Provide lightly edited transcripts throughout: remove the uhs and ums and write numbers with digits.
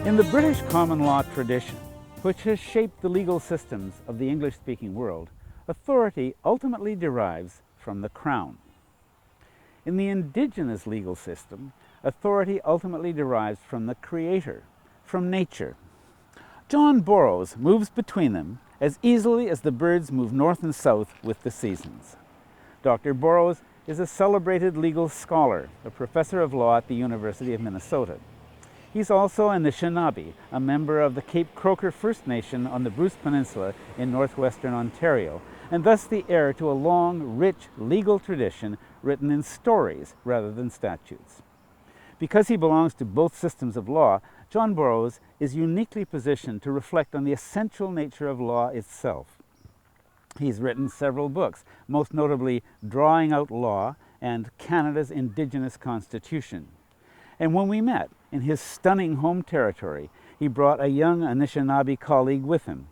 In the British common law tradition, which has shaped the legal systems of the English-speaking world, authority ultimately derives from the Crown. In the Indigenous legal system, authority ultimately derives from the Creator, from nature. John Burroughs moves between them as easily as the birds move north and south with the seasons. Dr. Burroughs is a celebrated legal scholar, a professor of law at the University of Minnesota. He's also an Anishinaabe, a member of the Cape Croker First Nation on the Bruce Peninsula in northwestern Ontario, and thus the heir to a long, rich legal tradition written in stories rather than statutes. Because he belongs to both systems of law, John Burroughs is uniquely positioned to reflect on the essential nature of law itself. He's written several books, most notably Drawing Out Law and Canada's Indigenous Constitution. And when we met in his stunning home territory, he brought a young Anishinaabe colleague with him,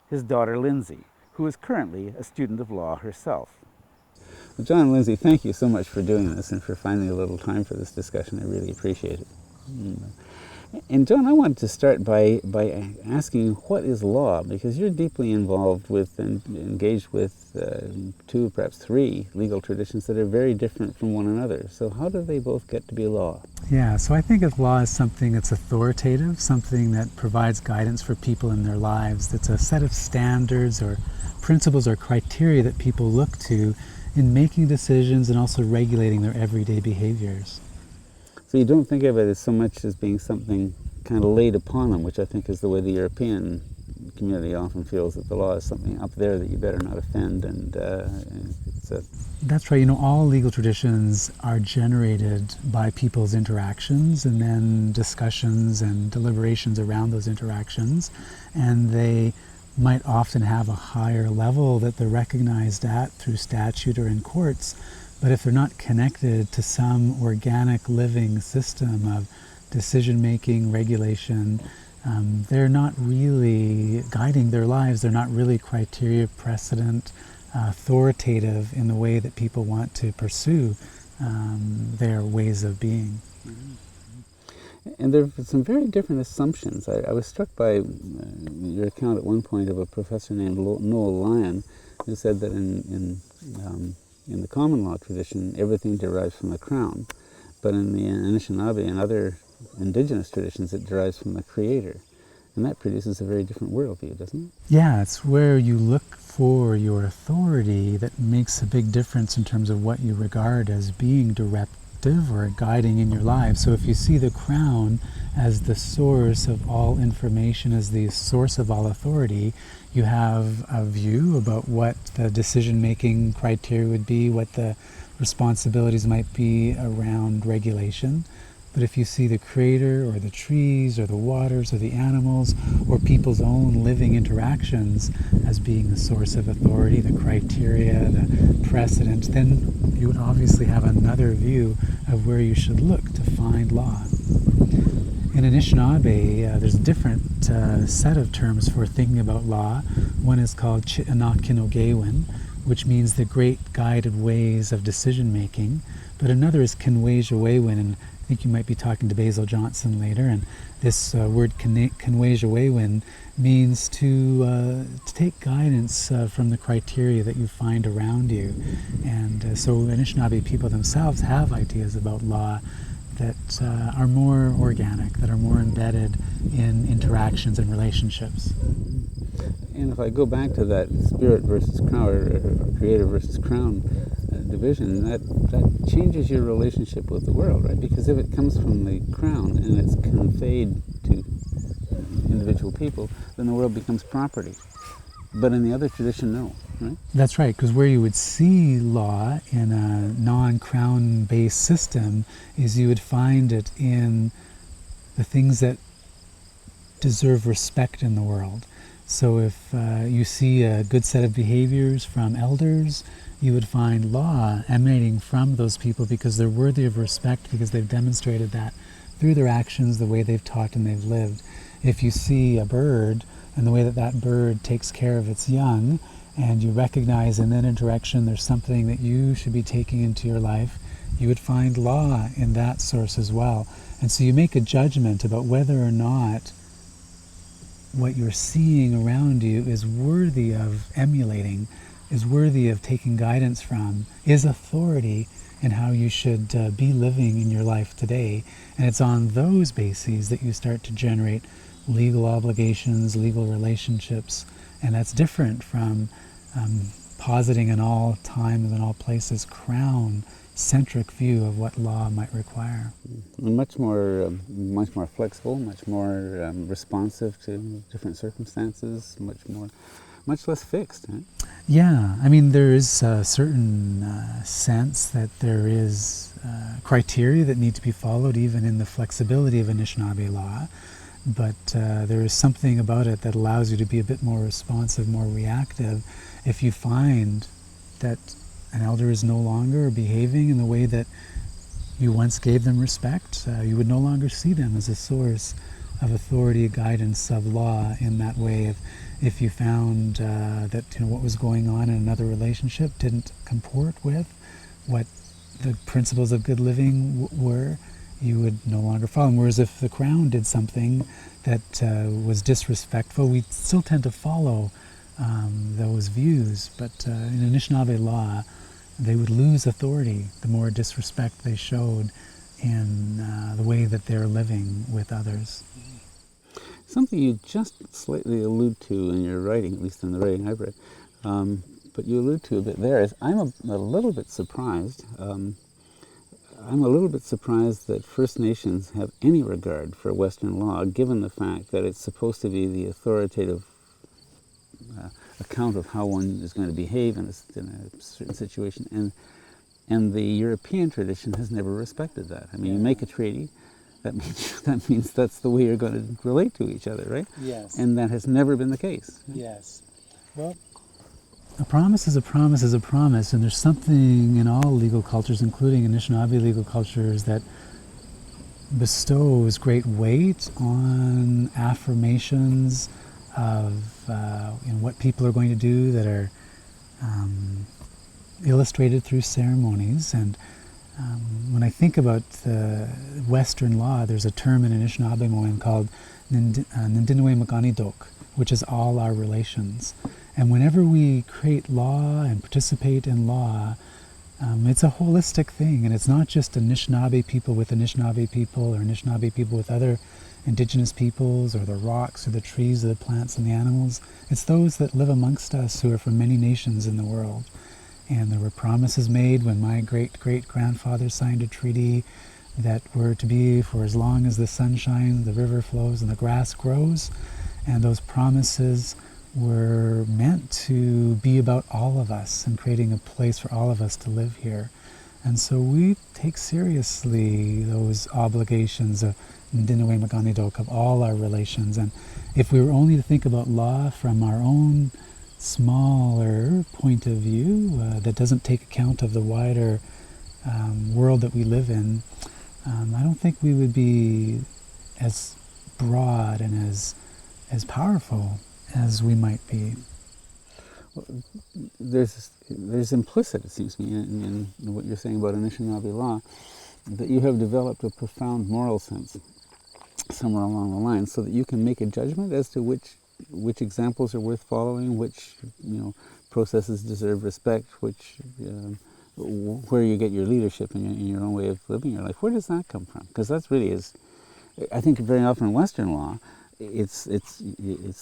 his daughter Lindsay, who is currently a student of law herself. Well, John and Lindsay, thank you so much for doing this and for finding a little time for this discussion. I really appreciate it. And John, I wanted to start by asking, what is law? Because you're deeply involved with and engaged with two, perhaps three legal traditions that are very different from one another. So how do they both get to be law? Yeah, so I think of law as something that's authoritative, something that provides guidance for people in their lives. That's a set of standards or principles or criteria that people look to in making decisions and also regulating their everyday behaviors. So you don't think of it as so much as being something kind of laid upon them, which I think is the way the European community often feels, that the law is something up there that you better not offend, and That's right. You know, all legal traditions are generated by people's interactions and then discussions and deliberations around those interactions, and they might often have a higher level that they're recognized at through statute or in courts. But if they're not connected to some organic living system of decision-making, regulation, they're not really guiding their lives. They're not really criteria, precedent, authoritative in the way that people want to pursue their ways of being. And there are some very different assumptions. I was struck by your account at one point of a professor named Noel Lyon, who said that in the common law tradition, everything derives from the Crown, but in the Anishinaabe and other Indigenous traditions, it derives from the Creator. And that produces a very different worldview, doesn't it? Yeah, it's where you look for your authority that makes a big difference in terms of what you regard as being directive or guiding in your life. So if you see the Crown as the source of all information, as the source of all authority, you have a view about what the decision-making criteria would be, what the responsibilities might be around regulation. But if you see the Creator or the trees or the waters or the animals or people's own living interactions as being the source of authority, the criteria, the precedent, then you would obviously have another view of where you should look to find law. In Anishinaabe, there's a different set of terms for thinking about law. One is called Chi'anakinogewin, which means the great guided ways of decision-making. But another is Kinwejawewin, and I think you might be talking to Basil Johnson later, and this word Kinwejawewin means to take guidance from the criteria that you find around you. And so Anishinaabe people themselves have ideas about law that are more organic, that are more embedded in interactions and relationships. And if I go back to that spirit versus crown, or creator versus crown division, that changes your relationship with the world, right? Because if it comes from the crown and it's conveyed to individual people, then the world becomes property. But in the other tradition, no, right? That's right, because where you would see law in a non-crown-based system is you would find it in the things that deserve respect in the world. So if you see a good set of behaviors from elders, you would find law emanating from those people because they're worthy of respect, because they've demonstrated that through their actions, the way they've taught and they've lived. If you see a bird and the way that that bird takes care of its young, and you recognize in that interaction there's something that you should be taking into your life, you would find law in that source as well. And so you make a judgment about whether or not what you're seeing around you is worthy of emulating, is worthy of taking guidance from, is authority in how you should be living in your life today. And it's on those bases that you start to generate legal obligations, legal relationships, and that's different from positing in all times and all places crown-centric view of what law might require. Much more flexible, much more responsive to different circumstances, much less fixed. Right? Yeah, I mean, there is a certain sense that there is criteria that need to be followed even in the flexibility of Anishinaabe law, but there is something about it that allows you to be a bit more responsive, more reactive. If you find that an elder is no longer behaving in the way that you once gave them respect, you would no longer see them as a source of authority, guidance, of law in that way. If you found that what was going on in another relationship didn't comport with what the principles of good living were, you would no longer follow them. Whereas if the Crown did something that was disrespectful, we still tend to follow those views. But in Anishinaabe law, they would lose authority the more disrespect they showed in the way that they're living with others. Something you just slightly allude to in your writing, at least in the writing I've read, but you allude to a bit there, is I'm a little bit surprised. I'm a little bit surprised that First Nations have any regard for Western law, given the fact that it's supposed to be the authoritative account of how one is going to behave in a certain situation, and the European tradition has never respected that. I mean, you make a treaty, that means that's the way you're going to relate to each other, right? Yes. And that has never been the case. Yes. Well, a promise is a promise is a promise, and there's something in all legal cultures, including Anishinaabe legal cultures, that bestows great weight on affirmations of what people are going to do that are illustrated through ceremonies. And when I think about Western law, there's a term in Anishinaabe called Nindinaway, which is all our relations. And whenever we create law and participate in law, it's a holistic thing, and it's not just Anishinaabe people with Anishinaabe people, or Anishinaabe people with other Indigenous peoples, or the rocks, or the trees, or the plants, and the animals. It's those that live amongst us who are from many nations in the world. And there were promises made when my great-great-grandfather signed a treaty that were to be for as long as the sun shines, the river flows, and the grass grows. And those promises were meant to be about all of us and creating a place for all of us to live here. And so we take seriously those obligations of Ndinaway Maganidok, of all our relations. And if we were only to think about law from our own smaller point of view that doesn't take account of the wider world that we live in, I don't think we would be as broad and as powerful as we might be. Well, there's implicit, it seems to me, in what you're saying about Anishinaabe law, that you have developed a profound moral sense somewhere along the line, so that you can make a judgment as to which examples are worth following, which processes deserve respect, where you get your leadership in your own way of living your life. Where does that come from? Because that's really is, I think very often in Western law, it's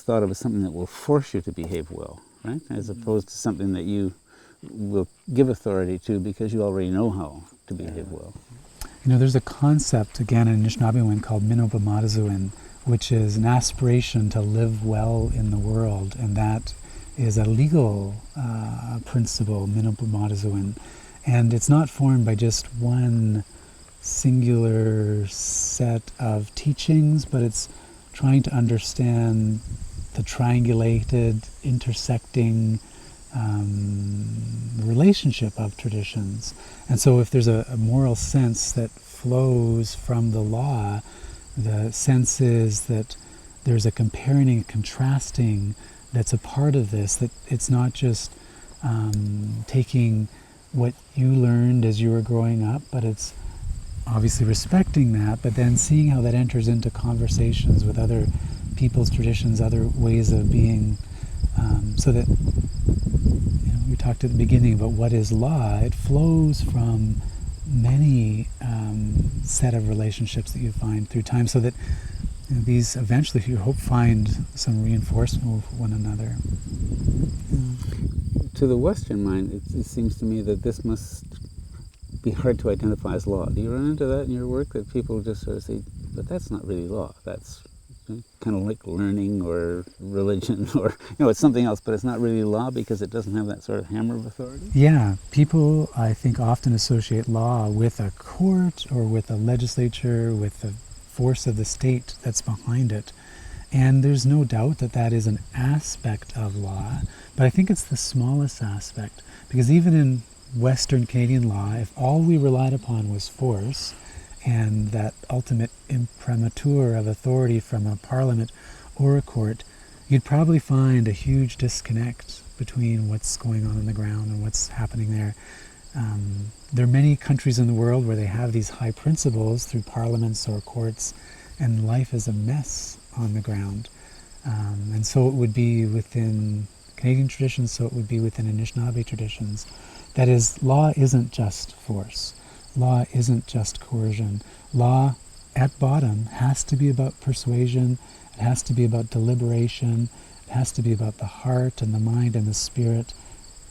thought of as something that will force you to behave well, right? As opposed to something that you will give authority to because you already know how to behave well. There's a concept, again, in Anishinaabe called Minopamatazuin, which is an aspiration to live well in the world, and that is a legal principle, Minopamatazuin. And it's not formed by just one singular set of teachings, but it's trying to understand the triangulated, intersecting relationship of traditions. And so if there's a moral sense that flows from the law, the sense is that there's a comparing and contrasting that's a part of this, that it's not just taking what you learned as you were growing up, but it's obviously respecting that, but then seeing how that enters into conversations with other people's traditions, other ways of being, so that, we talked at the beginning about what is law. It flows from many set of relationships that you find through time, so that these eventually, you hope, find some reinforcement with one another. To the Western mind, it seems to me that this must be hard to identify as law. Do you run into that in your work, that people just sort of say, but that's not really law, that's kind of like learning or religion, or it's something else, but it's not really law because it doesn't have that sort of hammer of authority? Yeah, people, I think, often associate law with a court or with a legislature, with the force of the state that's behind it. And there's no doubt that that is an aspect of law, but I think it's the smallest aspect, because even in Western Canadian law, if all we relied upon was force and that ultimate imprimatur of authority from a parliament or a court, you'd probably find a huge disconnect between what's going on the ground and what's happening there. There are many countries in the world where they have these high principles through parliaments or courts, and life is a mess on the ground. And so it would be within Canadian traditions, so it would be within Anishinaabe traditions. That is, law isn't just force. Law isn't just coercion. Law, at bottom, has to be about persuasion. It has to be about deliberation. It has to be about the heart and the mind and the spirit.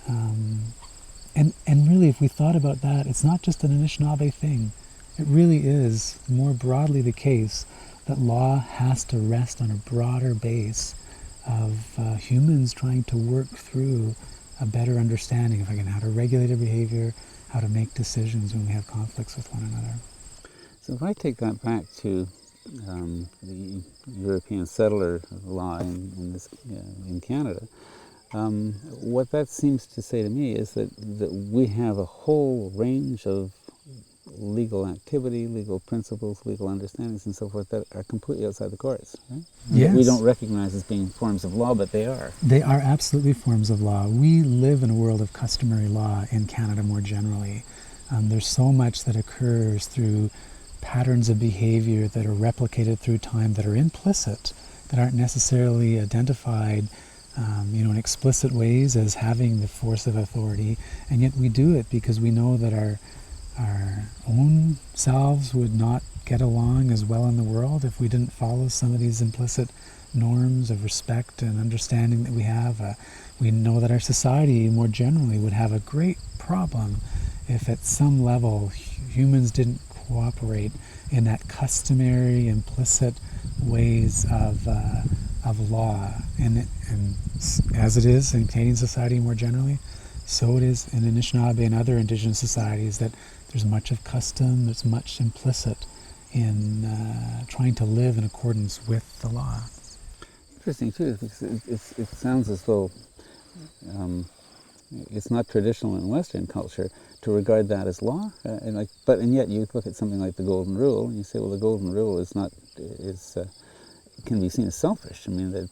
And really, if we thought about that, it's not just an Anishinaabe thing. It really is more broadly the case that law has to rest on a broader base of humans trying to work through a better understanding of, again, how to regulate our behavior, how to make decisions when we have conflicts with one another. So if I take that back to the European settler law in Canada, what that seems to say to me is that we have a whole range of legal activity, legal principles, legal understandings, and so forth that are completely outside the courts, right? Yes. We don't recognize as being forms of law, but they are. They are absolutely forms of law. We live in a world of customary law in Canada more generally. There's so much that occurs through patterns of behavior that are replicated through time, that are implicit, that aren't necessarily identified in explicit ways as having the force of authority, and yet we do it because we know that our own selves would not get along as well in the world if we didn't follow some of these implicit norms of respect and understanding that we have. We know that our society more generally would have a great problem if at some level humans didn't cooperate in that customary implicit ways of law, and as it is in Canadian society more generally, so it is in Anishinaabe and other Indigenous societies, that there's much of custom, there's much implicit in trying to live in accordance with the law. Interesting too, because it sounds as though it's not traditional in Western culture to regard that as law, and yet you look at something like the Golden Rule and you say, well, the Golden Rule can be seen as selfish. I mean, that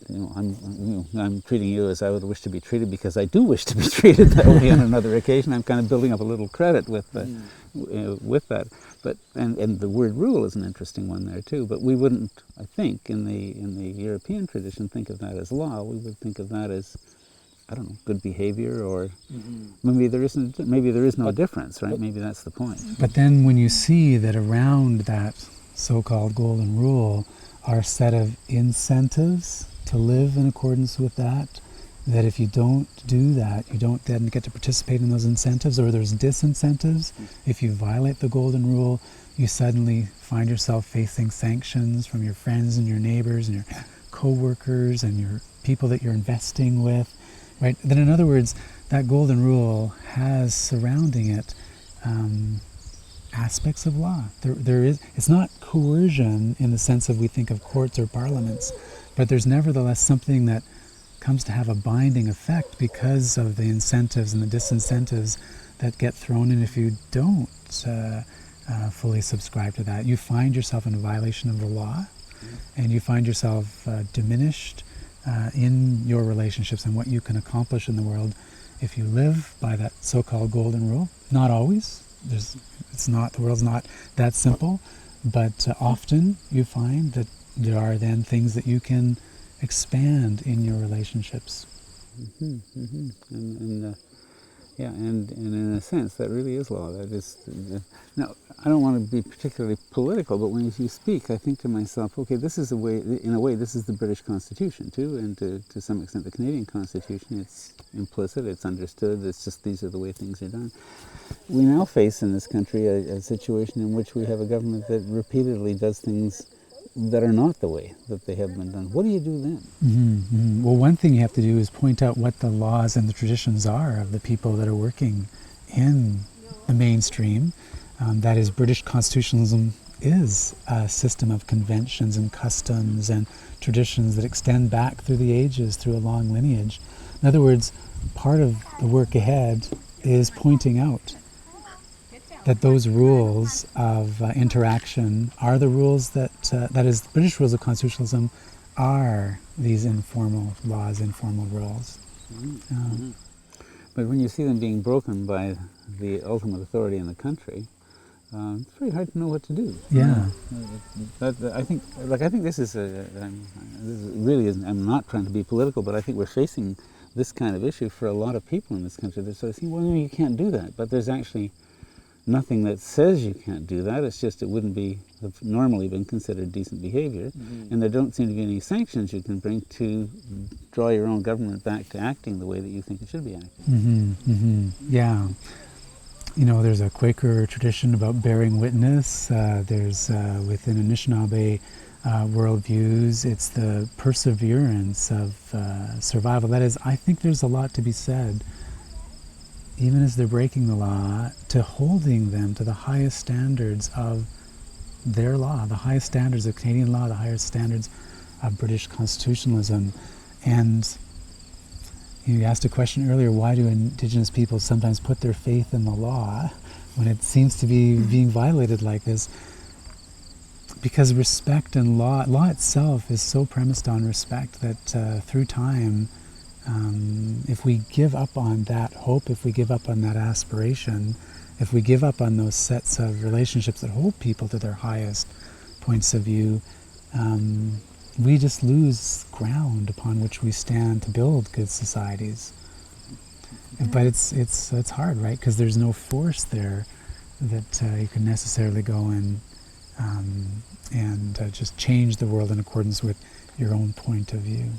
I'm treating you as I would wish to be treated because I do wish to be treated that way on another occasion. I'm kind of building up a little credit with that. But and the word rule is an interesting one there too. But we wouldn't, I think, in the European tradition, think of that as law. We would think of that as, I don't know, good behavior, or maybe there is no difference, right? Maybe that's the point. But then when you see that around that so-called Golden Rule are a set of incentives to live in accordance with that if you don't do that, you don't then get to participate in those incentives, or there's disincentives. If you violate the Golden Rule, you suddenly find yourself facing sanctions from your friends and your neighbors and your co-workers and your people that you're investing with, right? Then in other words, that Golden Rule has surrounding it aspects of law. It's not coercion in the sense of we think of courts or parliaments, but there's nevertheless something that comes to have a binding effect because of the incentives and the disincentives that get thrown in if you don't fully subscribe to that. You find yourself in a violation of the law, and you find yourself diminished in your relationships and what you can accomplish in the world if you live by that so-called Golden Rule. Not always. The world's not that simple, but often you find that there are then things that you can expand in your relationships. And in a sense, that really is law. That is, now, I don't want to be particularly political, but when you speak, I think to myself, okay, this is a way, in a way, this is the British Constitution too, and to some extent the Canadian Constitution. It's implicit, it's understood, it's just these are the way things are done. We now face in this country a situation in which we have a government that repeatedly does things that are not the way that they have been done. What do you do then? Well, one thing you have to do is point out what the laws and the traditions are of the people that are working in the mainstream. That is, British constitutionalism is a system of conventions and customs and traditions that extend back through the ages, through a long lineage. In other words, part of the work ahead is pointing out that those rules of interaction are the rules that is, the British rules of constitutionalism are these informal laws, informal rules. But when you see them being broken by the ultimate authority in the country, it's very hard to know what to do. Yeah. I think this is really isn't. I'm not trying to be political, but I think we're facing this kind of issue for a lot of people in this country. They're sort of saying, well, no, you can't do that. But there's actually nothing that says you can't do that. It's just it wouldn't have normally been considered decent behavior. And there don't seem to be any sanctions you can bring to draw your own government back to acting the way that you think it should be acting. Yeah. You know, there's a Quaker tradition about bearing witness. There's within Anishinaabe worldviews, it's the perseverance of survival. That is, I think there's a lot to be said, even as they're breaking the law, to holding them to the highest standards of their law, the highest standards of Canadian law, the highest standards of British constitutionalism. And you asked a question earlier, why do Indigenous people sometimes put their faith in the law when it seems to be being violated like this? Because respect and law itself is so premised on respect that through time, if we give up on that hope, if we give up on that aspiration, if we give up on those sets of relationships that hold people to their highest points of view, we just lose ground upon which we stand to build good societies. But it's hard, right? Because there's no force there that you can necessarily go and just change the world in accordance with your own point of view.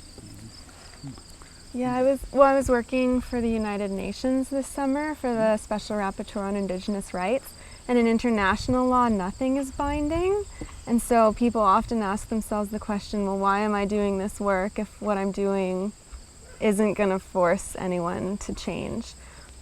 Yeah, I was working for the United Nations this summer for the Special Rapporteur on Indigenous Rights, and in international law, nothing is binding. And so people often ask themselves the question, well, why am I doing this work if what I'm doing isn't going to force anyone to change?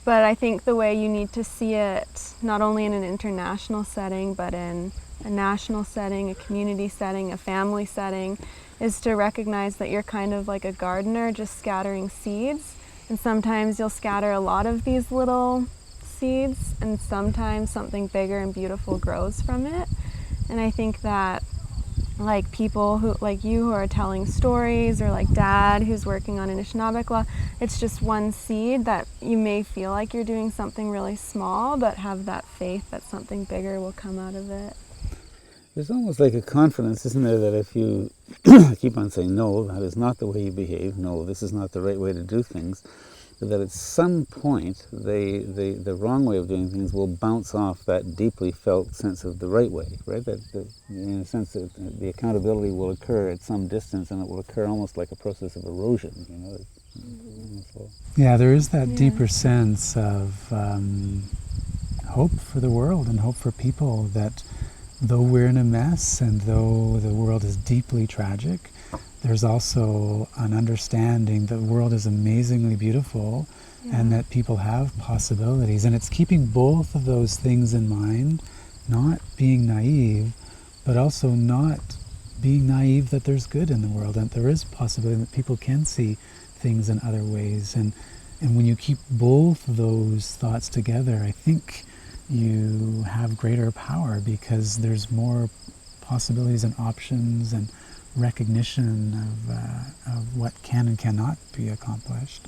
But I think the way you need to see it, not only in an international setting, but in a national setting, a community setting, a family setting, is to recognize that you're kind of like a gardener just scattering seeds. And sometimes you'll scatter a lot of these little seeds, and sometimes something bigger and beautiful grows from it. And I think that like people who, like you, who are telling stories, or like Dad who's working on Anishinaabe law, it's just one seed that you may feel like you're doing something really small, but have that faith that something bigger will come out of it. There's almost like a confidence, isn't there, that if you keep on saying, no, that is not the way you behave, no, this is not the right way to do things, that at some point the wrong way of doing things will bounce off that deeply felt sense of the right way, right? That in a sense that the accountability will occur at some distance, and it will occur almost like a process of erosion, you know. Yeah, there is that deeper sense of hope for the world and hope for people, that though we're in a mess and though the world is deeply tragic, there's also an understanding that the world is amazingly beautiful and that people have possibilities. And it's keeping both of those things in mind, not being naive, but also not being naive that there's good in the world and there is possibility that people can see things in other ways. And when you keep both of those thoughts together, I think you have greater power, because there's more possibilities and options and recognition of what can and cannot be accomplished.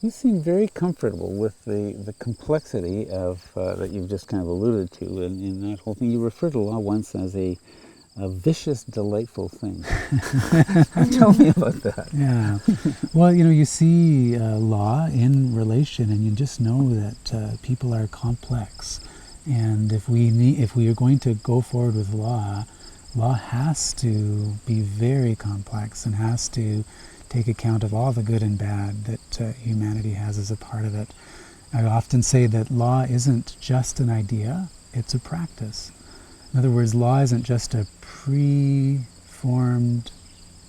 You seem very comfortable with the complexity of that you've just kind of alluded to in that whole thing. You referred to law once as a vicious, delightful thing. Tell me about that. Yeah. Well, you see law in relation, and you just know that people are complex. And if we are going to go forward with law has to be very complex and has to take account of all the good and bad that humanity has as a part of it. I often say that law isn't just an idea, it's a practice. In other words, law isn't just a pre-formed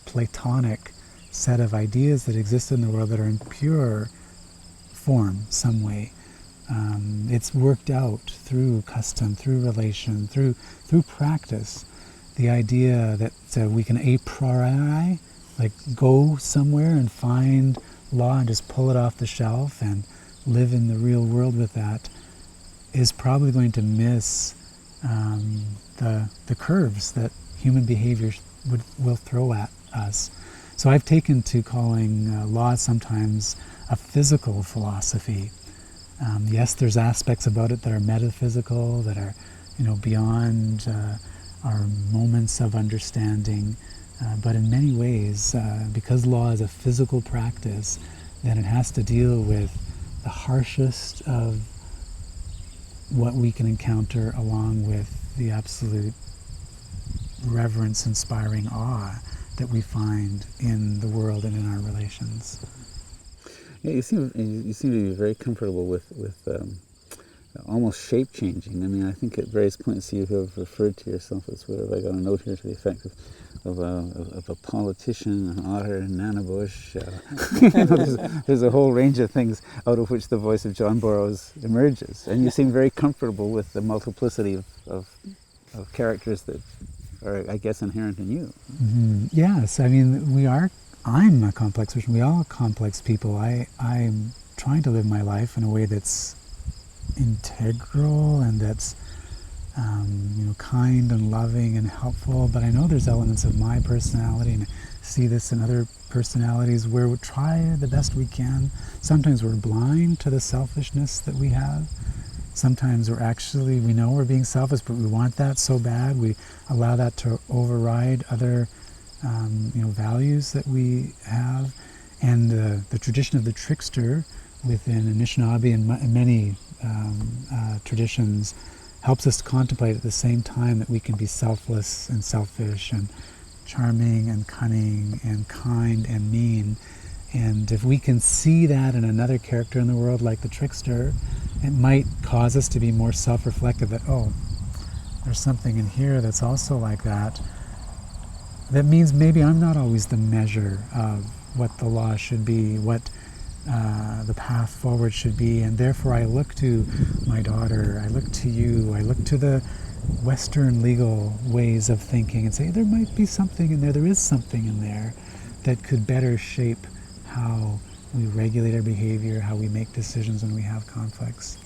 Platonic set of ideas that exist in the world that are in pure form some way. It's worked out through custom, through relation, through practice. The idea that we can a priori, like go somewhere and find law and just pull it off the shelf and live in the real world with that, is probably going to miss the curves that human behavior will throw at us. So I've taken to calling law sometimes a physical philosophy. Yes, there's aspects about it that are metaphysical, that are beyond our moments of understanding, but in many ways, because law is a physical practice, then it has to deal with the harshest of what we can encounter, along with the absolute reverence-inspiring awe that we find in the world and in our relations. Yeah, you seem to be very comfortable with almost shape changing. I mean, I think at various points you have referred to yourself as, what have I got a note here to the effect of a politician, an otter, Nanabush. There's a whole range of things out of which the voice of John Burroughs emerges, and you seem very comfortable with the multiplicity of characters that are, I guess, inherent in you. Mm-hmm. Yes, I mean, I'm a complex person. We all are complex people. I'm trying to live my life in a way that's integral and that's kind and loving and helpful, but I know there's elements of my personality, and I see this in other personalities, where we try the best we can. Sometimes we're blind to the selfishness that we have. Sometimes we know we're being selfish, but we want that so bad, we allow that to override other values that we have. And the tradition of the trickster within Anishinaabe and many traditions helps us to contemplate at the same time that we can be selfless and selfish and charming and cunning and kind and mean. And if we can see that in another character in the world, like the trickster, it might cause us to be more self-reflective that, there's something in here that's also like that. That means maybe I'm not always the measure of what the law should be, what the path forward should be, and therefore I look to my daughter, I look to you, I look to the Western legal ways of thinking and say, there might be something in there is something in there that could better shape how we regulate our behavior, how we make decisions when we have conflicts.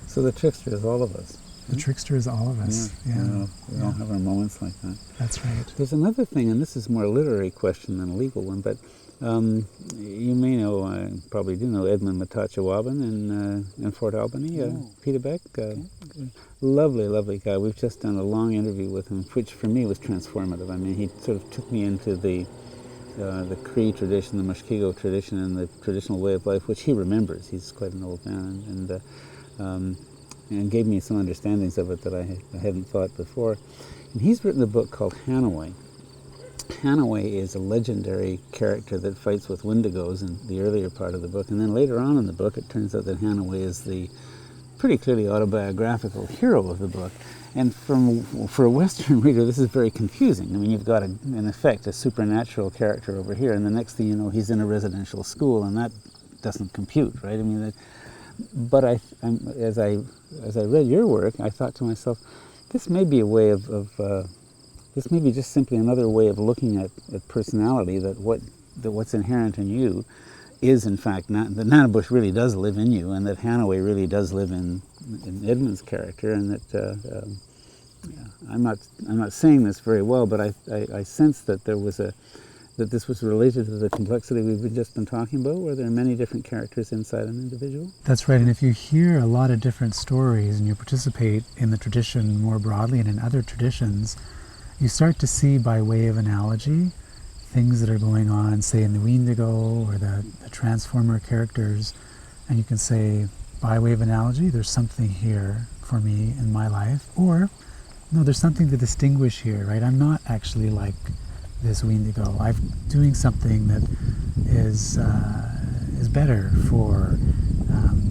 So the trickster is all of us. The trickster is all of us. Yeah. We all have our moments like that. That's right. There's another thing, and this is more a literary question than a legal one, but you may know, I probably do know, Edmund Matachawaban in Fort Albany, Peter Beck. Lovely, lovely guy. We've just done a long interview with him, which for me was transformative. I mean, he sort of took me into the Cree tradition, the Mushkego tradition, and the traditional way of life, which he remembers. He's quite an old man, and gave me some understandings of it that I hadn't thought before. And he's written a book called Hanaway. Hanaway is a legendary character that fights with Wendigos in the earlier part of the book, and then later on in the book it turns out that Hanaway is the pretty clearly autobiographical hero of the book. And for a Western reader, this is very confusing. I mean, you've got, in effect, a supernatural character over here, and the next thing you know, he's in a residential school, and that doesn't compute, right? I mean, but as I read your work, I thought to myself, this may be a way this may be just simply another way of looking at personality, that what's inherent in you is, in fact, that Nanabush really does live in you, and that Hanaway really does live in Edmund's character, and that I'm not saying this very well, but I sense that that this was related to the complexity we've just been talking about, where there are many different characters inside an individual. That's right, and if you hear a lot of different stories and you participate in the tradition more broadly and in other traditions, you start to see, by way of analogy, things that are going on, say in the Wendigo or the Transformer characters, and you can say, by way of analogy, there's something here for me in my life, or no, there's something to distinguish here, right? I'm not actually like this Wendigo. I'm doing something that is better for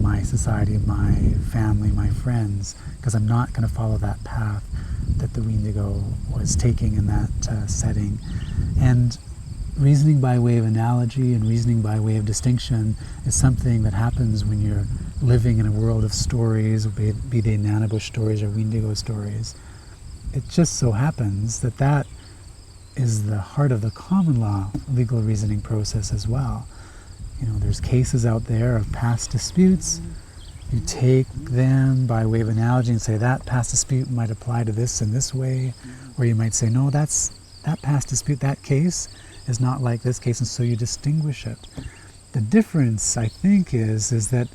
my society, my family, my friends, because I'm not going to follow that path that the Wendigo was taking in that setting. And reasoning by way of analogy and reasoning by way of distinction is something that happens when you're living in a world of stories, be they Nanabush stories or Wendigo stories. It just so happens that that is the heart of the common law legal reasoning process as well. You know, there's cases out there of past disputes. You take them by way of analogy and say that past dispute might apply to this in this way, or you might say, no, that past dispute, that case is not like this case, and so you distinguish it. The difference, I think, is that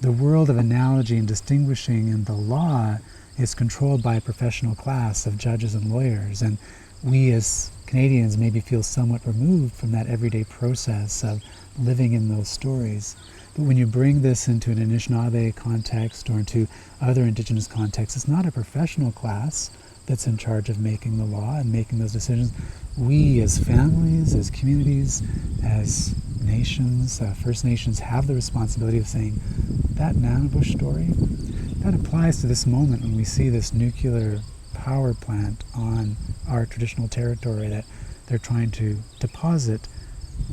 the world of analogy and distinguishing in the law is controlled by a professional class of judges and lawyers, and we as Canadians maybe feel somewhat removed from that everyday process of living in those stories. But when you bring this into an Anishinaabe context or into other Indigenous contexts, it's not a professional class that's in charge of making the law and making those decisions. We as families, as communities, as nations, First Nations, have the responsibility of saying, that Nanabush story, that applies to this moment when we see this nuclear power plant on our traditional territory that they're trying to deposit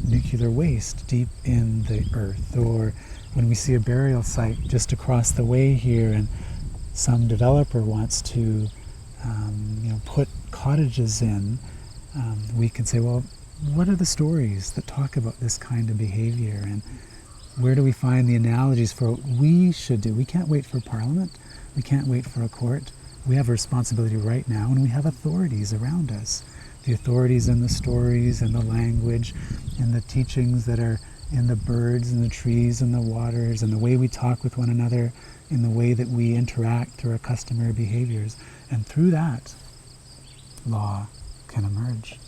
nuclear waste deep in the earth, or when we see a burial site just across the way here and some developer wants to put cottages in, we can say, well, what are the stories that talk about this kind of behavior, and where do we find the analogies for what we should do? We can't wait for Parliament, we can't wait for a court. We have a responsibility right now, and we have authorities around us. The authorities in the stories and the language and the teachings that are in the birds and the trees and the waters and the way we talk with one another, in the way that we interact through our customary behaviors. And through that, law can emerge.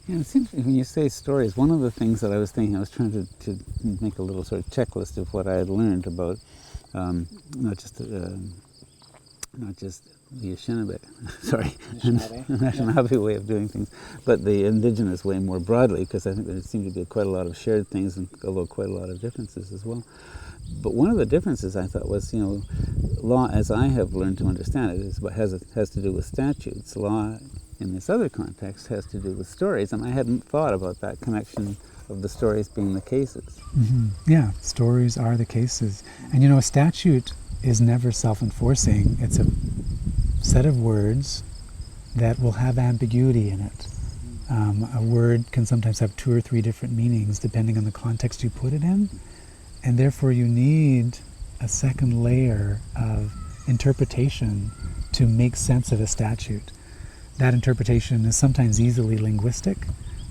Yeah, it seems when you say stories, one of the things that I was thinking, I was trying to make a little sort of checklist of what I had learned about not just the Anishinaabe, sorry, Anishinaabe way of doing things, but the Indigenous way more broadly, because I think there seemed to be quite a lot of shared things, and although quite a lot of differences as well. But one of the differences I thought was, law as I have learned to understand it has to do with statutes. Law in this other context has to do with stories, and I hadn't thought about that connection of the stories being the cases. Mm-hmm. Yeah, stories are the cases. And a statute is never self-enforcing. It's a set of words that will have ambiguity in it. A word can sometimes have 2 or 3 different meanings depending on the context you put it in, and therefore you need a second layer of interpretation to make sense of a statute. That interpretation is sometimes easily linguistic,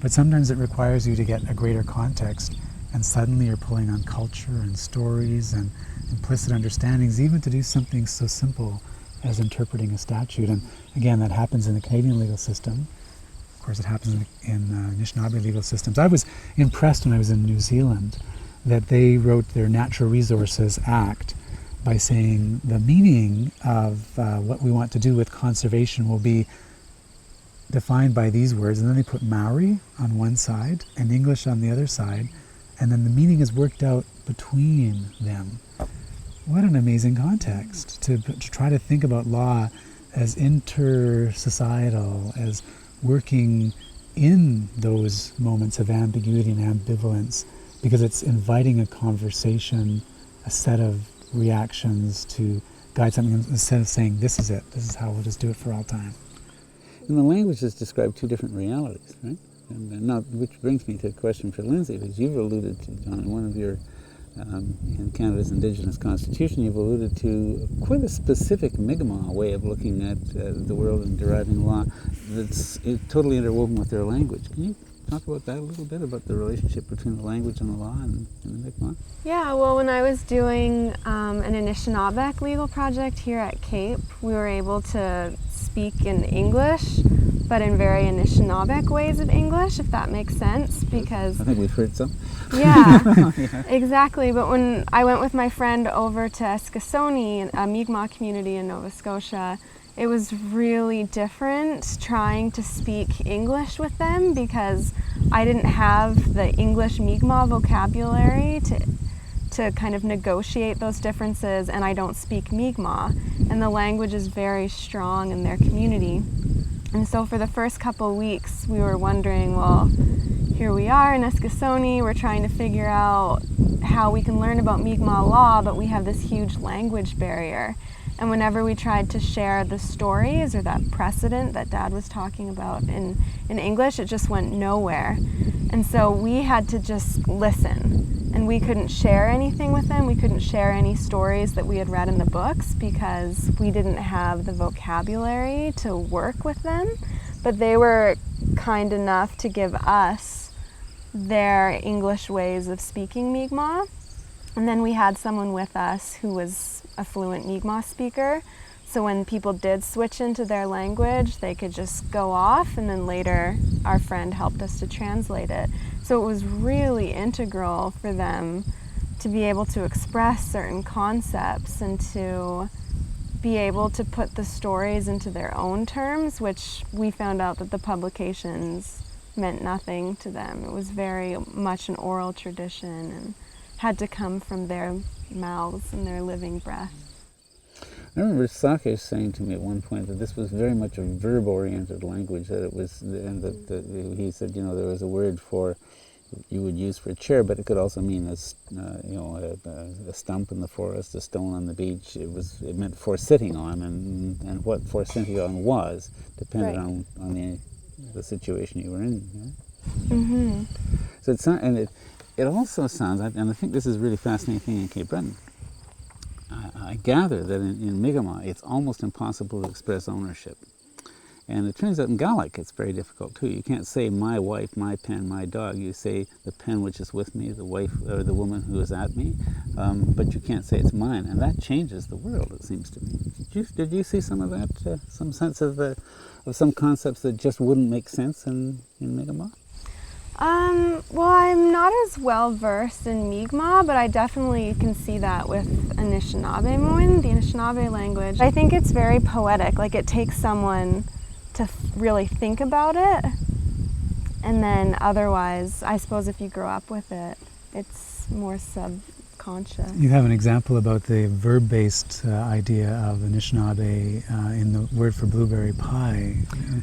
but sometimes it requires you to get a greater context, and suddenly you're pulling on culture and stories and implicit understandings, even to do something so simple as interpreting a statute. And again, that happens in the Canadian legal system. Of course, it happens in Anishinaabe legal systems. I was impressed when I was in New Zealand that they wrote their Natural Resources Act by saying the meaning of what we want to do with conservation will be defined by these words, and then they put Maori on one side and English on the other side, and then the meaning is worked out between them. What an amazing context to try to think about law as inter-societal, as working in those moments of ambiguity and ambivalence, because it's inviting a conversation, a set of reactions to guide something, instead of saying, this is it, this is how we'll just do it for all time. And the languages describe 2 different realities, right? And now, which brings me to a question for Lindsay, because you've alluded to, John, in one of your in Canada's Indigenous Constitution, you've alluded to quite a specific Mi'kmaq way of looking at the world and deriving law that's totally interwoven with their language. Can you talk about that a little bit, about the relationship between the language and the law and the Mi'kmaq? Yeah, well, when I was doing an Anishinaabe legal project here at Cape, we were able to speak in English, but in very Anishinaabe ways of English, if that makes sense, because... I think we've heard some. Yeah, exactly. But when I went with my friend over to Eskasoni, a Mi'kmaq community in Nova Scotia, it was really different trying to speak English with them because I didn't have the English Mi'kmaq vocabulary to kind of negotiate those differences, and I don't speak Mi'kmaq, and the language is very strong in their community. And so for the first couple weeks, we were wondering, well, here we are in Eskasoni, we're trying to figure out how we can learn about Mi'kmaq law, but we have this huge language barrier. And whenever we tried to share the stories or that precedent that Dad was talking about in English, it just went nowhere. And so we had to just listen. And we couldn't share anything with them. We couldn't share any stories that we had read in the books because we didn't have the vocabulary to work with them. But they were kind enough to give us their English ways of speaking Mi'kmaq. And then we had someone with us who was a fluent Mi'kmaq speaker. So when people did switch into their language, they could just go off, and then later our friend helped us to translate it. So it was really integral for them to be able to express certain concepts and to be able to put the stories into their own terms, which we found out that the publications meant nothing to them. It was very much an oral tradition and had to come from their mouths and their living breath. I remember Sake saying to me at one point that this was very much a verb-oriented language, that it was, and that he said, you know, there was a word for, you would use for a chair, but it could also mean a stump in the forest, a stone on the beach. It meant for sitting on, and what for sitting on was depended on the situation you were in. You know? Mm-hmm. So it's not, and it also sounds, and I think this is a really fascinating thing in Cape Breton. I gather that in Mi'kmaq it's almost impossible to express ownership. And it turns out in Gaelic it's very difficult too. You can't say my wife, my pen, my dog. You say the pen which is with me, the wife or the woman who is at me, but you can't say it's mine. And that changes the world, it seems to me. Did you see some of that, some sense of some concepts that just wouldn't make sense in Mi'kmaq? Well, I'm not as well versed in Mi'kmaq, but I definitely can see that with Anishinaabe, the Anishinaabe language. I think it's very poetic, like it takes someone to really think about it, and then otherwise, I suppose if you grow up with it, it's more subconscious. You have an example about the verb-based idea of Anishinaabe in the word for blueberry pie.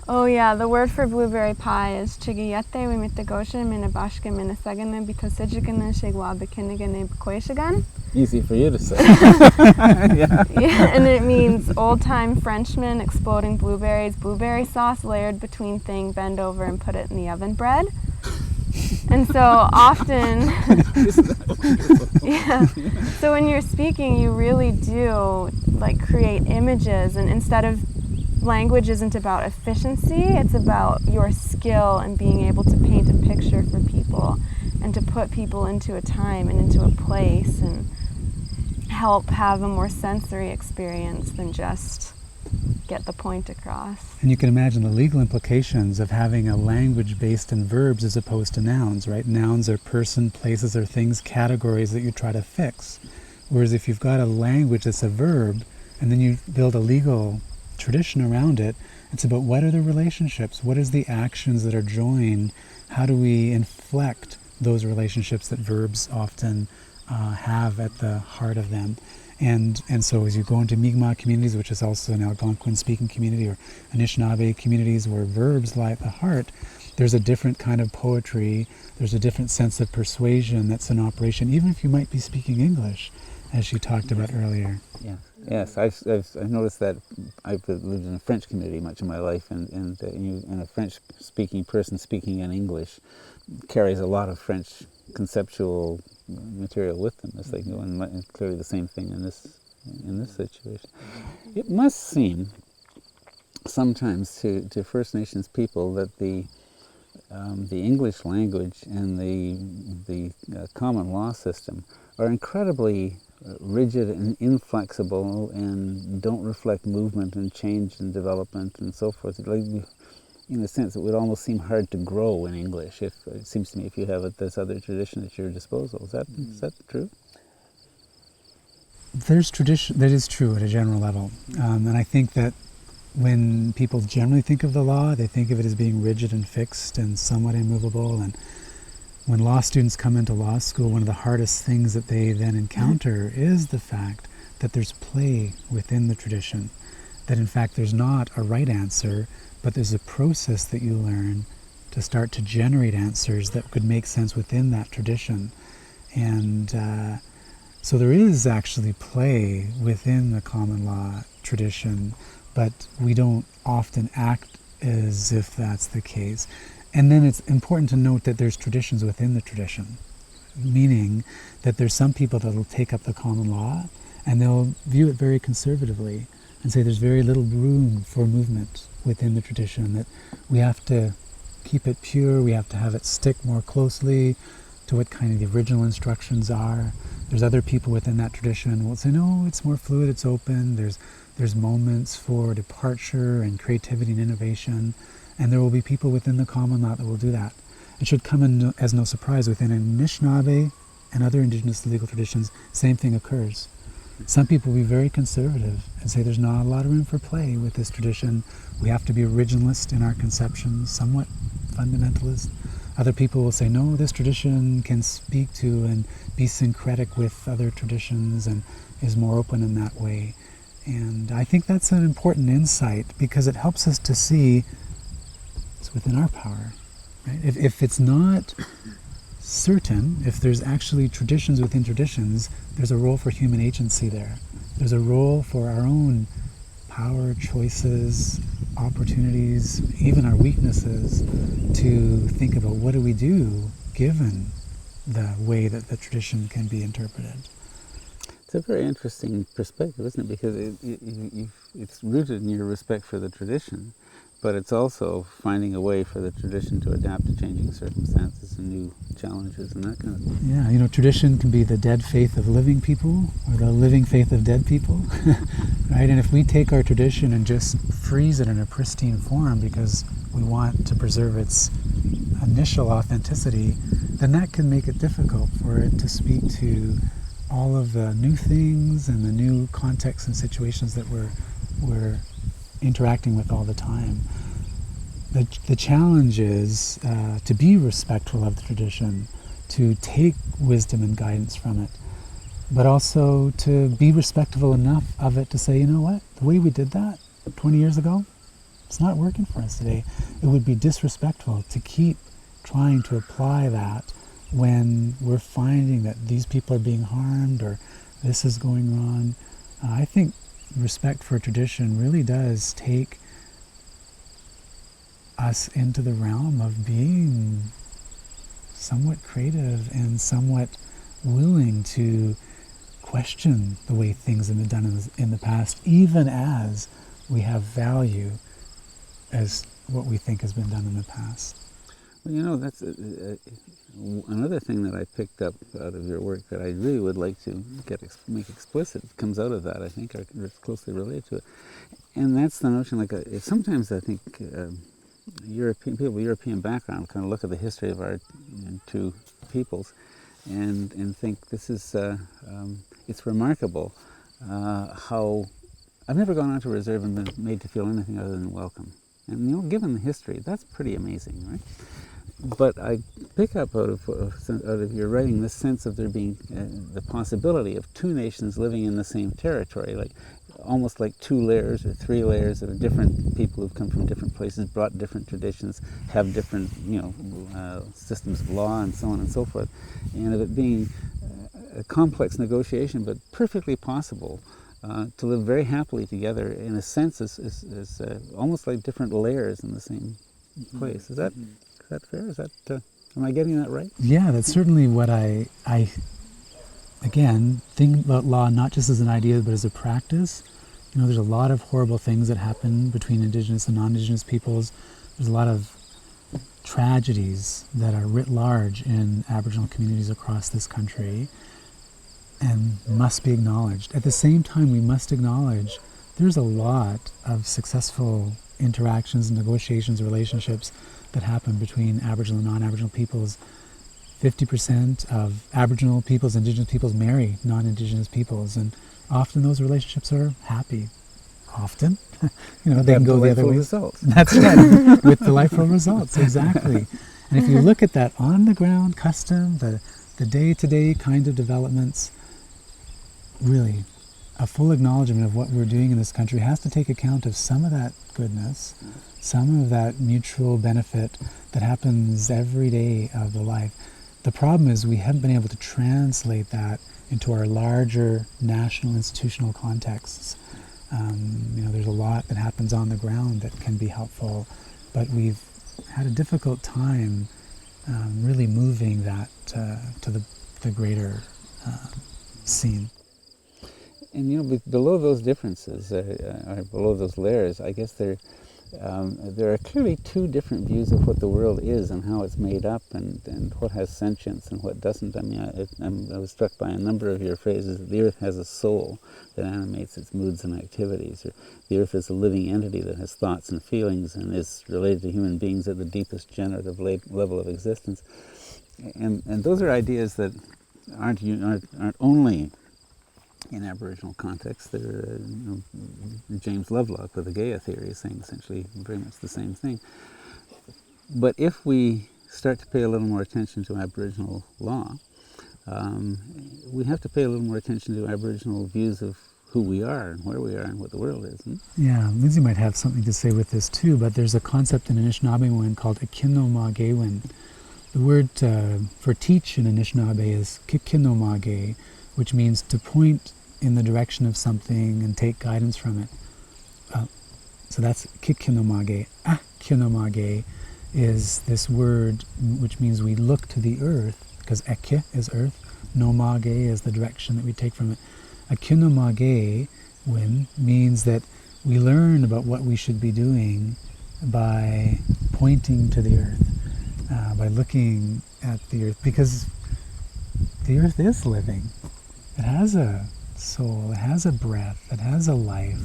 Oh yeah, the word for blueberry pie is chigiyete wimitagosha minabashka minasagana bitosijigana shigwa bikinigane bkoishagan. Easy for you to say. Yeah, and it means old-time Frenchman exploding blueberries, blueberry sauce layered between thing, bend over and put it in the oven bread. And so often, yeah. So when you're speaking, you really do like create images, and instead of language isn't about efficiency, it's about your skill and being able to paint a picture for people and to put people into a time and into a place and help have a more sensory experience than just get the point across. And you can imagine the legal implications of having a language based in verbs as opposed to nouns, right? Nouns are person, places, or things, categories that you try to fix. Whereas if you've got a language that's a verb, and then you build a legal tradition around it, it's about what are the relationships, what is the actions that are joined, how do we inflect those relationships that verbs often have at the heart of them. And so as you go into Mi'kmaq communities, which is also an Algonquin speaking community, or Anishinaabe communities where verbs lie at the heart, there's a different kind of poetry, there's a different sense of persuasion that's in operation, even if you might be speaking English, as she talked about earlier. Yeah. Yes, I've noticed that. I've lived in a French community much of my life, and a French-speaking person speaking in English carries a lot of French conceptual material with them as they go, and clearly the same thing in this situation. It must seem sometimes to First Nations people that the English language and the common law system are incredibly rigid and inflexible and don't reflect movement and change and development and so forth. Like, in a sense, it would almost seem hard to grow in English. If it seems to me, if you have this other tradition at your disposal, is that true? There's tradition that is true at a general level, and I think that when people generally think of the law, they think of it as being rigid and fixed and somewhat immovable. And when law students come into law school, one of the hardest things that they then encounter is the fact that there's play within the tradition. That in fact there's not a right answer, but there's a process that you learn to start to generate answers that could make sense within that tradition. And so there is actually play within the common law tradition, but we don't often act as if that's the case. And then it's important to note that there's traditions within the tradition, meaning that there's some people that will take up the common law and they'll view it very conservatively and say there's very little room for movement within the tradition, that we have to keep it pure, we have to have it stick more closely to what kind of the original instructions are. There's other people within that tradition who will say, no, it's more fluid, it's open, there's moments for departure and creativity and innovation, and there will be people within the common law that will do that. It should come as no surprise within Anishinaabe and other Indigenous legal traditions, same thing occurs. Some people will be very conservative and say there's not a lot of room for play with this tradition. We have to be originalist in our conceptions, somewhat fundamentalist. Other people will say, no, this tradition can speak to and be syncretic with other traditions and is more open in that way. And I think that's an important insight because it helps us to see it's within our power. Right? If it's not certain, if there's actually traditions within traditions, there's a role for human agency there. There's a role for our own power, choices, opportunities, even our weaknesses, to think about what do we do given the way that the tradition can be interpreted. It's a very interesting perspective, isn't it? Because it's rooted in your respect for the tradition, but it's also finding a way for the tradition to adapt to changing circumstances and new challenges and that kind of thing. Yeah, tradition can be the dead faith of living people or the living faith of dead people, right? And if we take our tradition and just freeze it in a pristine form because we want to preserve its initial authenticity, then that can make it difficult for it to speak to all of the new things and the new contexts and situations that we're interacting with all the time. The challenge is to be respectful of the tradition, to take wisdom and guidance from it, but also to be respectful enough of it to say, you know what, the way we did that 20 years ago, it's not working for us today. It would be disrespectful to keep trying to apply that when we're finding that these people are being harmed or this is going wrong. I think respect for tradition really does take us into the realm of being somewhat creative and somewhat willing to question the way things have been done in the past, even as we have value as what we think has been done in the past. Well, that's another thing that I picked up out of your work that I really would like to make explicit. It comes out of that, I think, or it's closely related to it. And that's the notion, sometimes I think European people with European background kind of look at the history of our two peoples and think this is, it's remarkable how I've never gone out to reserve and been made to feel anything other than welcome. And given the history, that's pretty amazing, right? But I pick up out of your writing this sense of there being the possibility of two nations living in the same territory, almost like two layers or three layers of different people who've come from different places, brought different traditions, have different systems of law and so on and so forth, and of it being a complex negotiation, but perfectly possible to live very happily together in a sense as almost like different layers in the same place. Is that fair? Is that am I getting that right? Yeah, that's certainly what I again think about law not just as an idea but as a practice. There's a lot of horrible things that happen between Indigenous and non-Indigenous peoples. There's a lot of tragedies that are writ large in Aboriginal communities across this country and must be acknowledged. At the same time, we must acknowledge there's a lot of successful interactions, negotiations, relationships that happen between Aboriginal and non-Aboriginal peoples. 50% of Aboriginal peoples, Indigenous peoples marry non-Indigenous peoples, and often those relationships are happy. Often, they can go the other way. Results. That's right, with delightful results, exactly. And if you look at that on-the-ground custom, the day-to-day kind of developments, really, a full acknowledgement of what we're doing in this country has to take account of some of that goodness, some of that mutual benefit that happens every day of the life. The problem is we haven't been able to translate that into our larger national institutional contexts. There's a lot that happens on the ground that can be helpful, but we've had a difficult time really moving that to the greater scene. And below those differences, or below those layers, I guess there are clearly two different views of what the world is and how it's made up, and what has sentience and what doesn't. I mean, I was struck by a number of your phrases. The earth has a soul that animates its moods and activities, or the earth is a living entity that has thoughts and feelings and is related to human beings at the deepest generative level of existence. And those are ideas that aren't only in Aboriginal context. They're James Lovelock with the Gaia theory is saying essentially very much the same thing. But if we start to pay a little more attention to Aboriginal law, we have to pay a little more attention to Aboriginal views of who we are and where we are and what the world is. Yeah, Lindsay might have something to say with this too, but there's a concept in Anishinaabe called Anishinaabe. The word for teach in Anishinaabe is Anishinaabe, which means to point in the direction of something and take guidance from it. So that's Anishinaabe. Anishinaabe is this word which means we look to the earth, because Eke is earth, Nomage is the direction that we take from it. Anishinaabe means that we learn about what we should be doing by pointing to the earth, by looking at the earth, because the earth is living. It has a soul, it has a breath, it has a life,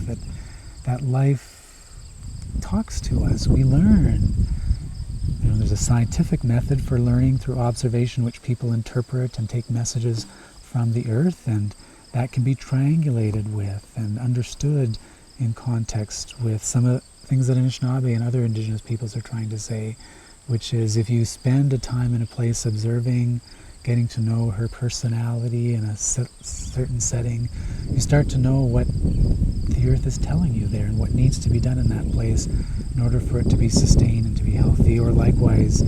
that life talks to us. We learn. There's a scientific method for learning through observation, which people interpret and take messages from the earth, and that can be triangulated with and understood in context with some of the things that Anishinaabe and other Indigenous peoples are trying to say, which is if you spend a time in a place observing, getting to know her personality in a certain setting, you start to know what the earth is telling you there and what needs to be done in that place in order for it to be sustained and to be healthy. Or likewise,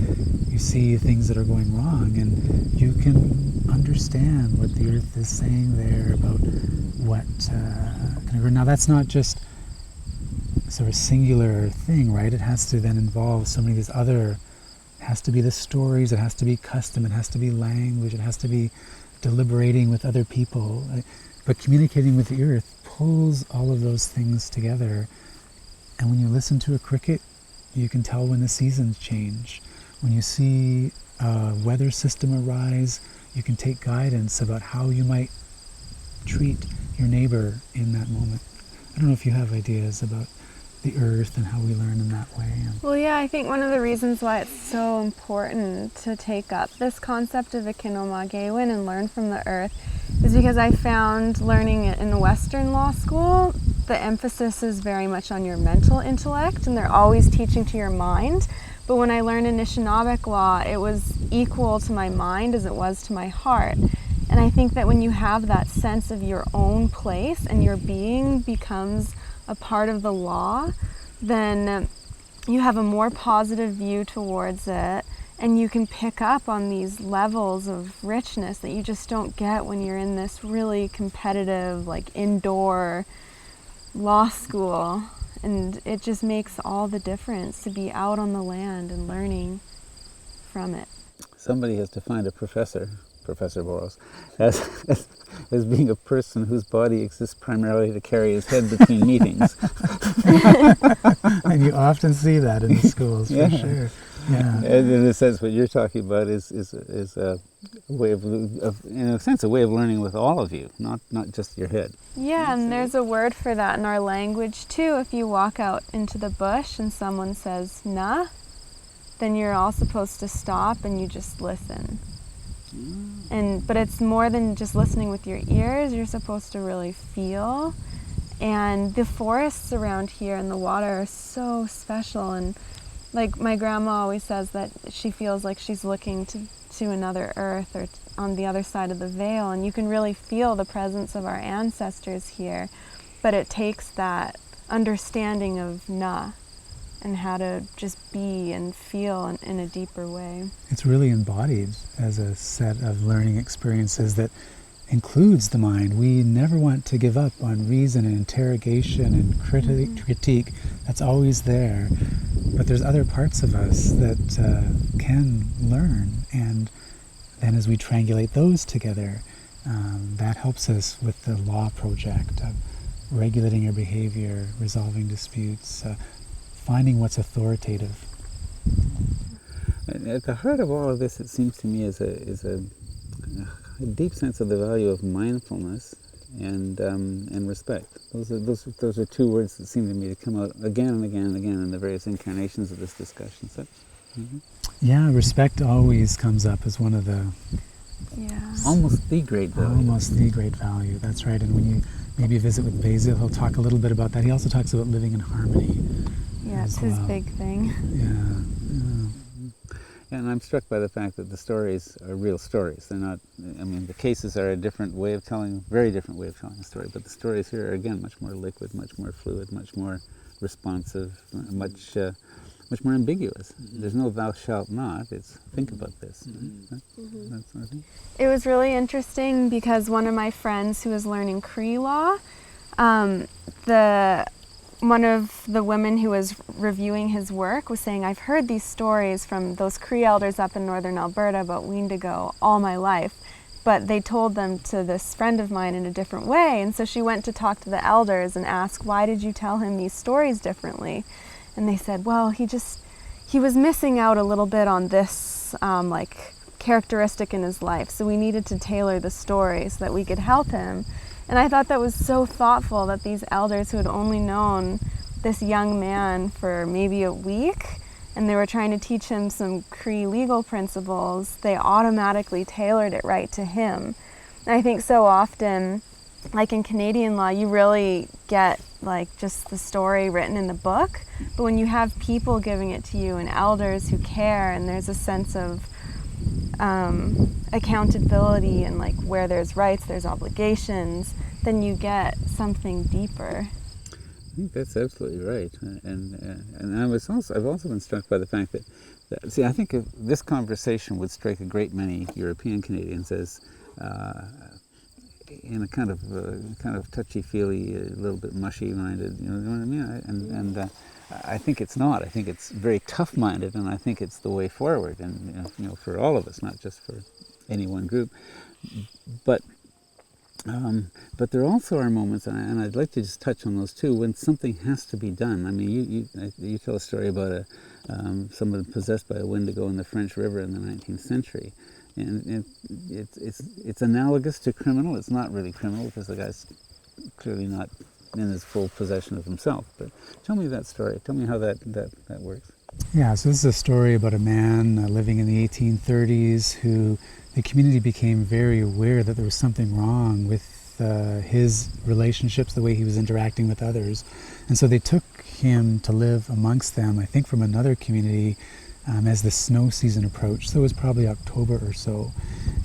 you see things that are going wrong and you can understand what the earth is saying there about what can occur. Now that's not just sort of singular thing, right? It has to then involve so many of these other. It has to be the stories, it has to be custom, it has to be language, it has to be deliberating with other people. But communicating with the earth pulls all of those things together. And when you listen to a cricket, you can tell when the seasons change. When you see a weather system arise, you can take guidance about how you might treat your neighbor in that moment. I don't know if you have ideas about the earth and how we learn in that way. Well, yeah, I think one of the reasons why it's so important to take up this concept of Anishinaabe and learn from the earth is because I found learning it in the Western law school, the emphasis is very much on your mental intellect, and they're always teaching to your mind. But when I learned Anishinaabe law, it was equal to my mind as it was to my heart. And I think that when you have that sense of your own place and your being becomes a part of the law, then you have a more positive view towards it, and you can pick up on these levels of richness that you just don't get when you're in this really competitive, like indoor law school. And it just makes all the difference to be out on the land and learning from it. Somebody has to find a professor, Professor Boros, as as being a person whose body exists primarily to carry his head between meetings. And you often see that in the schools, for sure. Yeah. And in a sense, what you're talking about is a way of, in a sense, a way of learning with all of you, not just your head. Yeah, and there's a word for that in our language too. If you walk out into the bush and someone says "nah," then you're all supposed to stop and you just listen. But it's more than just listening with your ears. You're supposed to really feel. And the forests around here and the water are so special. And like my grandma always says that she feels like she's looking to another earth or on the other side of the veil, and you can really feel the presence of our ancestors here. But it takes that understanding of na and how to just be and feel in a deeper way. It's really embodied as a set of learning experiences that includes the mind. We never want to give up on reason and interrogation and critique. That's always there. But there's other parts of us that can learn, and then as we triangulate those together, that helps us with the law project of regulating your behavior, resolving disputes, finding what's authoritative. At the heart of all of this, it seems to me, is a deep sense of the value of mindfulness and respect. Those are two words that seem to me to come out again and again and again in the various incarnations of this discussion. So, Yeah, respect always comes up as one of the almost the great value. Almost the great value. That's right. And when you maybe visit with Basil, he'll talk a little bit about that. He also talks about living in harmony. Yeah, it's his big thing. And I'm struck by the fact that the stories are real stories. They're not, the cases are a different way of telling, very different way of telling a story, but the stories here are, again, much more liquid, much more fluid, much more responsive, much more ambiguous. There's no thou shalt not, it's think about this. That sort of thing. It was really interesting because one of my friends who was learning Cree law, one of the women who was reviewing his work was saying, I've heard these stories from those Cree elders up in northern Alberta about Weendigo all my life, but they told them to this friend of mine in a different way. And so she went to talk to the elders and ask, why did you tell him these stories differently? And they said, well, he was missing out a little bit on this characteristic in his life, so we needed to tailor the story so that we could help him. And I thought that was so thoughtful that these elders who had only known this young man for maybe a week, and they were trying to teach him some Cree legal principles, they automatically tailored it right to him. And I think so often, like in Canadian law, you really get just the story written in the book, but when you have people giving it to you and elders who care, and there's a sense of accountability and where there's rights, there's obligations, then you get something deeper. I think that's absolutely right, and I've also been struck by the fact that I think if this conversation would strike a great many European Canadians as in a kind of touchy-feely, a little bit mushy-minded, you know what I mean? I think it's not. I think it's very tough-minded, and I think it's the way forward, and for all of us, not just for any one group. But there also are moments, and I'd like to just touch on those too, when something has to be done. I mean, you tell a story about someone possessed by a Wendigo in the French River in the 19th century, and it's analogous to criminal. It's not really criminal because the guy's clearly not in his full possession of himself. But tell me that story. Tell me how that works. Yeah, so this is a story about a man living in the 1830s who the community became very aware that there was something wrong with his relationships, the way he was interacting with others. And so they took him to live amongst them, I think from another community, as the snow season approached. So it was probably October or so.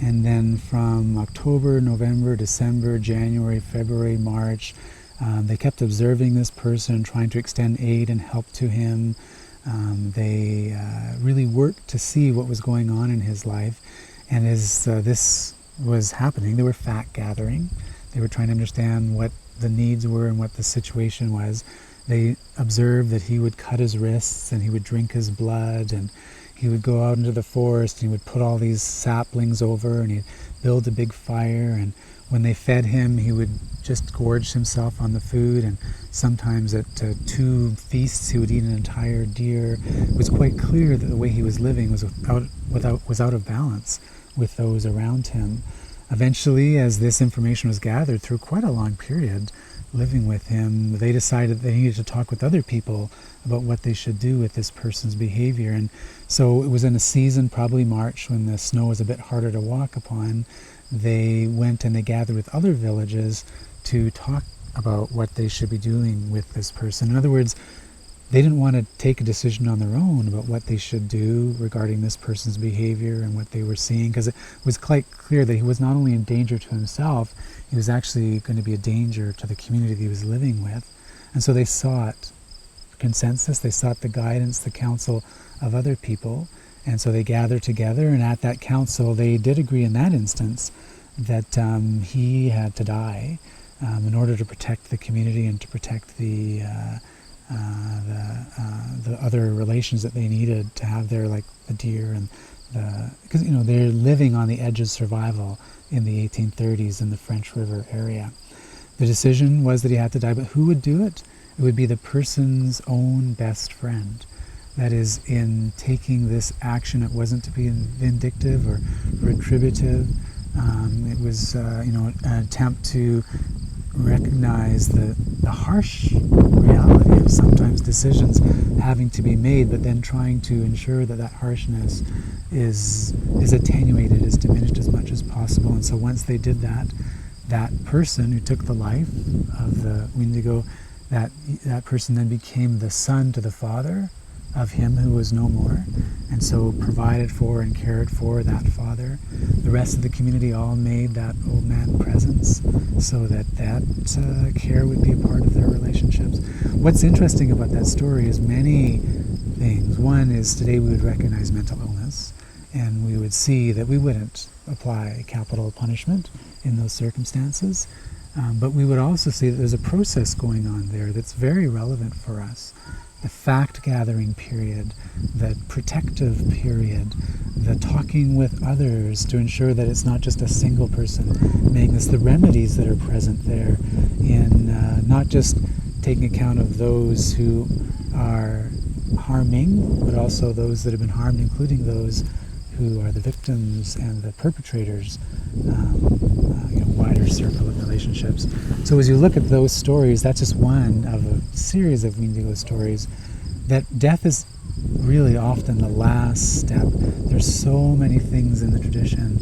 And then from October, November, December, January, February, March, they kept observing this person, trying to extend aid and help to him. They really worked to see what was going on in his life. And as this was happening, they were fact gathering. They were trying to understand what the needs were and what the situation was. They observed that he would cut his wrists and he would drink his blood, and he would go out into the forest and he would put all these saplings over and he'd build a big fire, and when they fed him he would just gorge himself on the food, and sometimes at 2 feasts he would eat an entire deer. It was quite clear that the way he was living was out of balance with those around him. Eventually, as this information was gathered through quite a long period living with him, they decided they needed to talk with other people about what they should do with this person's behavior. And so it was in a season, probably March, when the snow was a bit harder to walk upon. They went and they gathered with other villages to talk about what they should be doing with this person. In other words, they didn't want to take a decision on their own about what they should do regarding this person's behavior and what they were seeing, because it was quite clear that he was not only in danger to himself, he was actually going to be a danger to the community that he was living with. And so they sought consensus, they sought the guidance, the counsel of other people, and so they gathered together, and at that council they did agree in that instance that he had to die in order to protect the community and to protect the other relations that they needed to have there, like the deer and because they're living on the edge of survival in the 1830s in the French River area. The decision was that he had to die, but who would do it? It would be the person's own best friend. That is, in taking this action, it wasn't to be vindictive or retributive. It was an attempt to recognize the harsh reality of sometimes decisions having to be made, but then trying to ensure that that harshness is attenuated, is diminished as much as possible. And so once they did that, that person who took the life of the Wendigo, that person then became the son to the father of him who was no more, and so provided for and cared for that father. The rest of the community all made that old man presents so that care would be a part of their relationships. What's interesting about that story is many things. One is today we would recognize mental illness, and we would see that we wouldn't apply capital punishment in those circumstances, but we would also see that there's a process going on there that's very relevant for us. The fact-gathering period, the protective period, the talking with others to ensure that it's not just a single person making this, the remedies that are present there in not just taking account of those who are harming, but also those that have been harmed, including those who are the victims and the perpetrators, wider circle of relationships. So as you look at those stories, that's just one of a series of Wendigo stories, that death is really often the last step. There's so many things in the tradition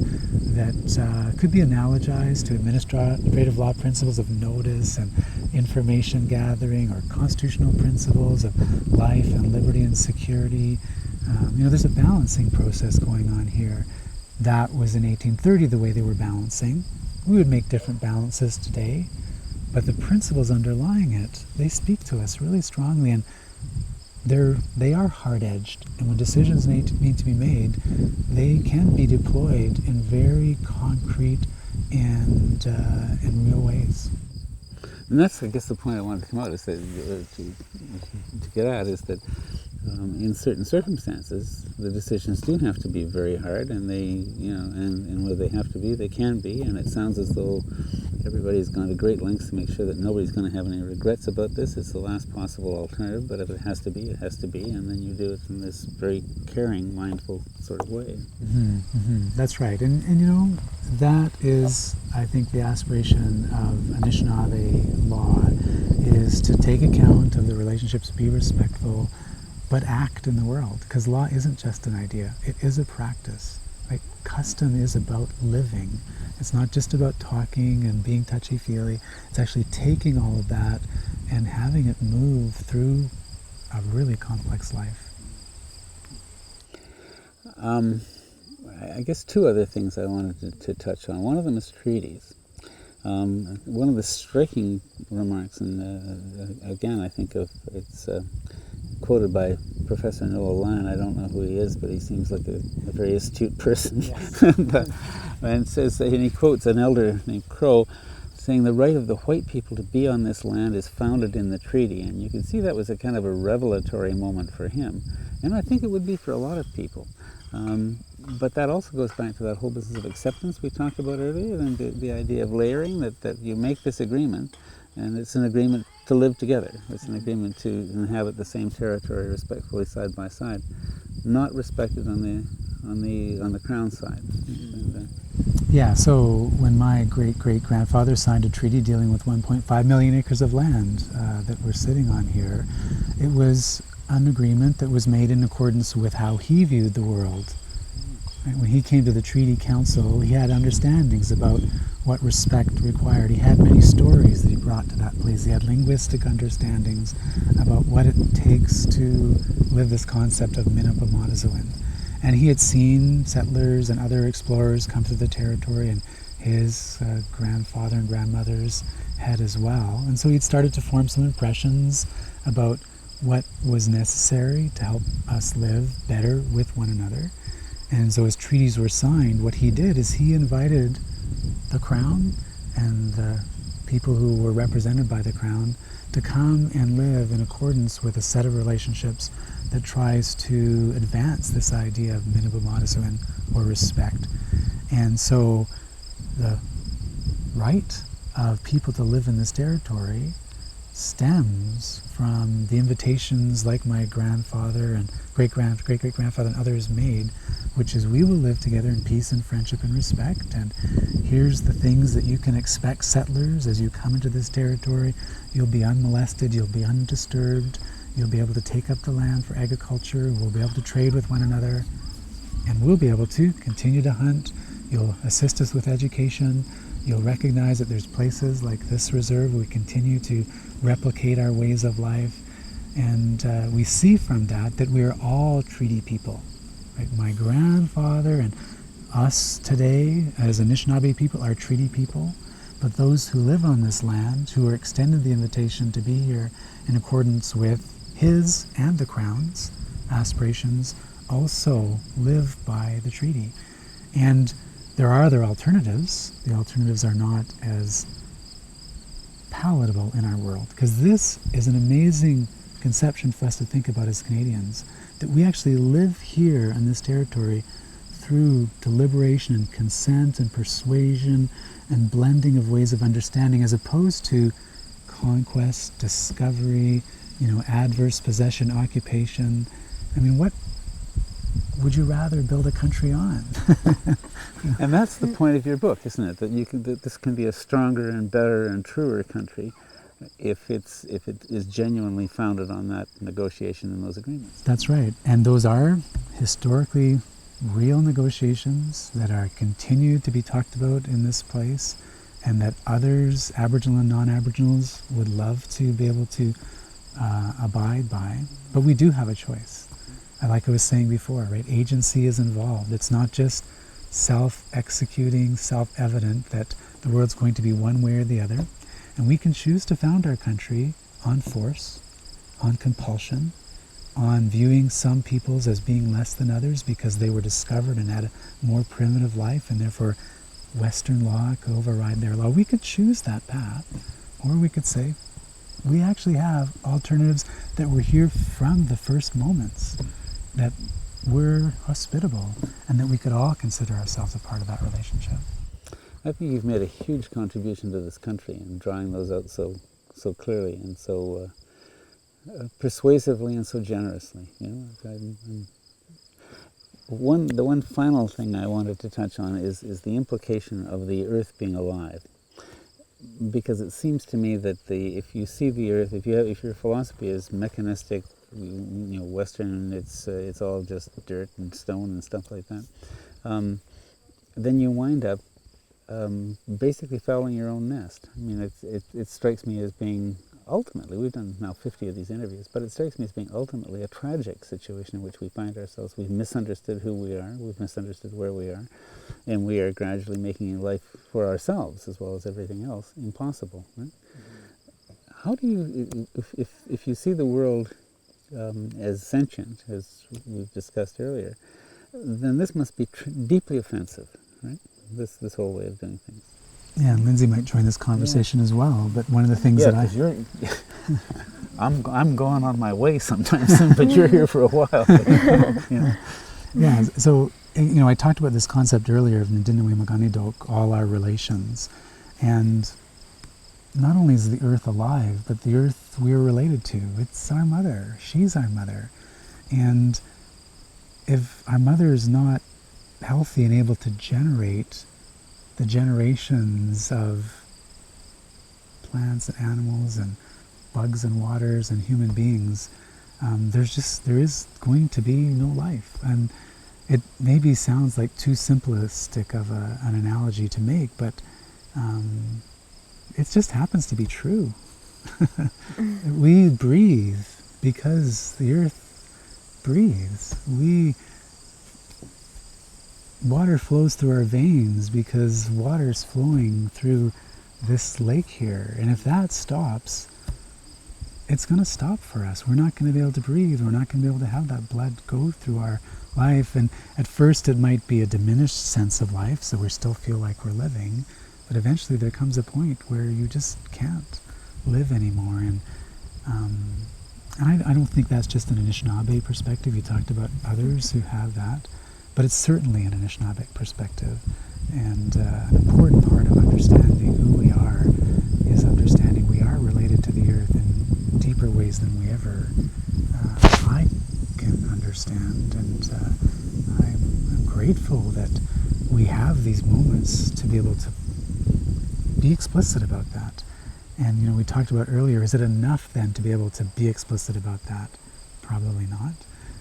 that could be analogized to administrative law principles of notice and information gathering, or constitutional principles of life and liberty and security. There's a balancing process going on here. That was in 1830 the way they were balancing. We would make different balances today, but the principles underlying it, they speak to us really strongly, and they are hard-edged, and when decisions need to be made, they can be deployed in very concrete and real ways. And that's, I guess, the point I wanted to come out is that to get at is that in certain circumstances, the decisions do have to be very hard, and they, and where they have to be, they can be. And it sounds as though everybody's gone to great lengths to make sure that nobody's going to have any regrets about this. It's the last possible alternative, but if it has to be, it has to be, and then you do it in this very caring, mindful sort of way. Mm-hmm, mm-hmm. That's right, and that is, I think, the aspiration of Anishinaabe law, is to take account of the relationships, be respectful, but act in the world, because law isn't just an idea, it is a practice. Right? Custom is about living. It's not just about talking and being touchy-feely. It's actually taking all of that and having it move through a really complex life. I guess two other things I wanted to touch on. One of them is treaties. One of the striking remarks, and again, I think it's quoted by Professor Noah Lyon. I don't know who he is, but he seems like a very astute person. Yes. And he quotes an elder named Crow, saying the right of the white people to be on this land is founded in the treaty. And you can see that was a kind of a revelatory moment for him. And I think it would be for a lot of people. But that also goes back to that whole business of acceptance we talked about earlier, and the idea of layering, that you make this agreement, and it's an agreement to live together. It's an agreement to inhabit the same territory respectfully side by side, not respected on the Crown side. Yeah, so when my great-great-grandfather signed a treaty dealing with 1.5 million acres of land that we're sitting on here, it was an agreement that was made in accordance with how he viewed the world. Right? When he came to the Treaty Council, he had understandings about what respect required. He had many stories that he brought to that place. He had linguistic understandings about what it takes to live this concept of Minabamatazuin. And he had seen settlers and other explorers come to the territory, and his grandfather and grandmothers had as well. And so he'd started to form some impressions about what was necessary to help us live better with one another. And so as treaties were signed, what he did is he invited the Crown and the people who were represented by the Crown to come and live in accordance with a set of relationships that tries to advance this idea of Minabamatazuin, or respect. And so the right of people to live in this territory stems from the invitations like my grandfather and great-great-grandfather and others made, which is we will live together in peace and friendship and respect, and here's the things that you can expect settlers as you come into this territory. You'll be unmolested, you'll be undisturbed, you'll be able to take up the land for agriculture, we'll be able to trade with one another, and we'll be able to continue to hunt. You'll assist us with education. You'll recognize that there's places like this reserve where we continue to replicate our ways of life. And we see from that we are all treaty people. Right? My grandfather and us today as Anishinaabe people are treaty people. But those who live on this land, who are extended the invitation to be here in accordance with his and the Crown's aspirations, also live by the treaty. And there are other alternatives. The alternatives are not as palatable in our world, because this is an amazing conception for us to think about as Canadians, that we actually live here on this territory through deliberation and consent and persuasion and blending of ways of understanding, as opposed to conquest, discovery, adverse possession, occupation. I mean, what would you rather build a country on? And that's the point of your book, isn't it? That this can be a stronger and better and truer country if it is genuinely founded on that negotiation and those agreements. That's right. And those are historically real negotiations that are continued to be talked about in this place, and that others, Aboriginal and non-Aboriginals, would love to be able to abide by. But we do have a choice. Like I was saying before, right? Agency is involved. It's not just self-executing, self-evident that the world's going to be one way or the other. And we can choose to found our country on force, on compulsion, on viewing some peoples as being less than others because they were discovered and had a more primitive life, and therefore Western law could override their law. We could choose that path, or we could say, we actually have alternatives that were here from the first moments, that were hospitable, and that we could all consider ourselves a part of that relationship. I think you've made a huge contribution to this country in drawing those out so clearly and so persuasively and so generously. The one final thing I wanted to touch on is the implication of the Earth being alive. Because it seems to me that if you see the Earth, if your philosophy is mechanistic, Western, it's all just dirt and stone and stuff like that, then you wind up basically fouling your own nest. I mean, it strikes me as being ultimately, we've done now 50 of these interviews, but it strikes me as being ultimately a tragic situation in which we find ourselves. We've misunderstood who we are, we've misunderstood where we are, and we are gradually making life for ourselves as well as everything else impossible. Right? Mm-hmm. How do you, if you see the world as sentient, as we've discussed earlier, then this must be deeply offensive, right? This whole way of doing things. Yeah, and Lindsay might join this conversation as well. But one of the things Yeah, that I... 'cause you're, I'm going on my way sometime soon, but you're here for a while. Yeah. Yeah, so, I talked about this concept earlier of Ndinaway all our relations. And not only is the earth alive, but the earth we're related to. It's our mother. She's our mother. And if our mother is not healthy and able to generate the generations of plants and animals and bugs and waters and human beings, there is going to be no life. And it maybe sounds like too simplistic of an analogy to make, but it just happens to be true. We breathe because the earth breathes. Water flows through our veins because water's flowing through this lake here. And if that stops, it's going to stop for us. We're not going to be able to breathe. We're not going to be able to have that blood go through our life. And at first it might be a diminished sense of life, so we still feel like we're living. But eventually there comes a point where you just can't live anymore. And I don't think that's just an Anishinaabe perspective. You talked about others who have that. But it's certainly an Anishinaabe perspective. And an important part of understanding who we are is understanding we are related to the earth in deeper ways than we ever I can understand. And I'm grateful that we have these moments to be able to be explicit about that. And we talked about earlier, is it enough then to be able to be explicit about that? Probably not.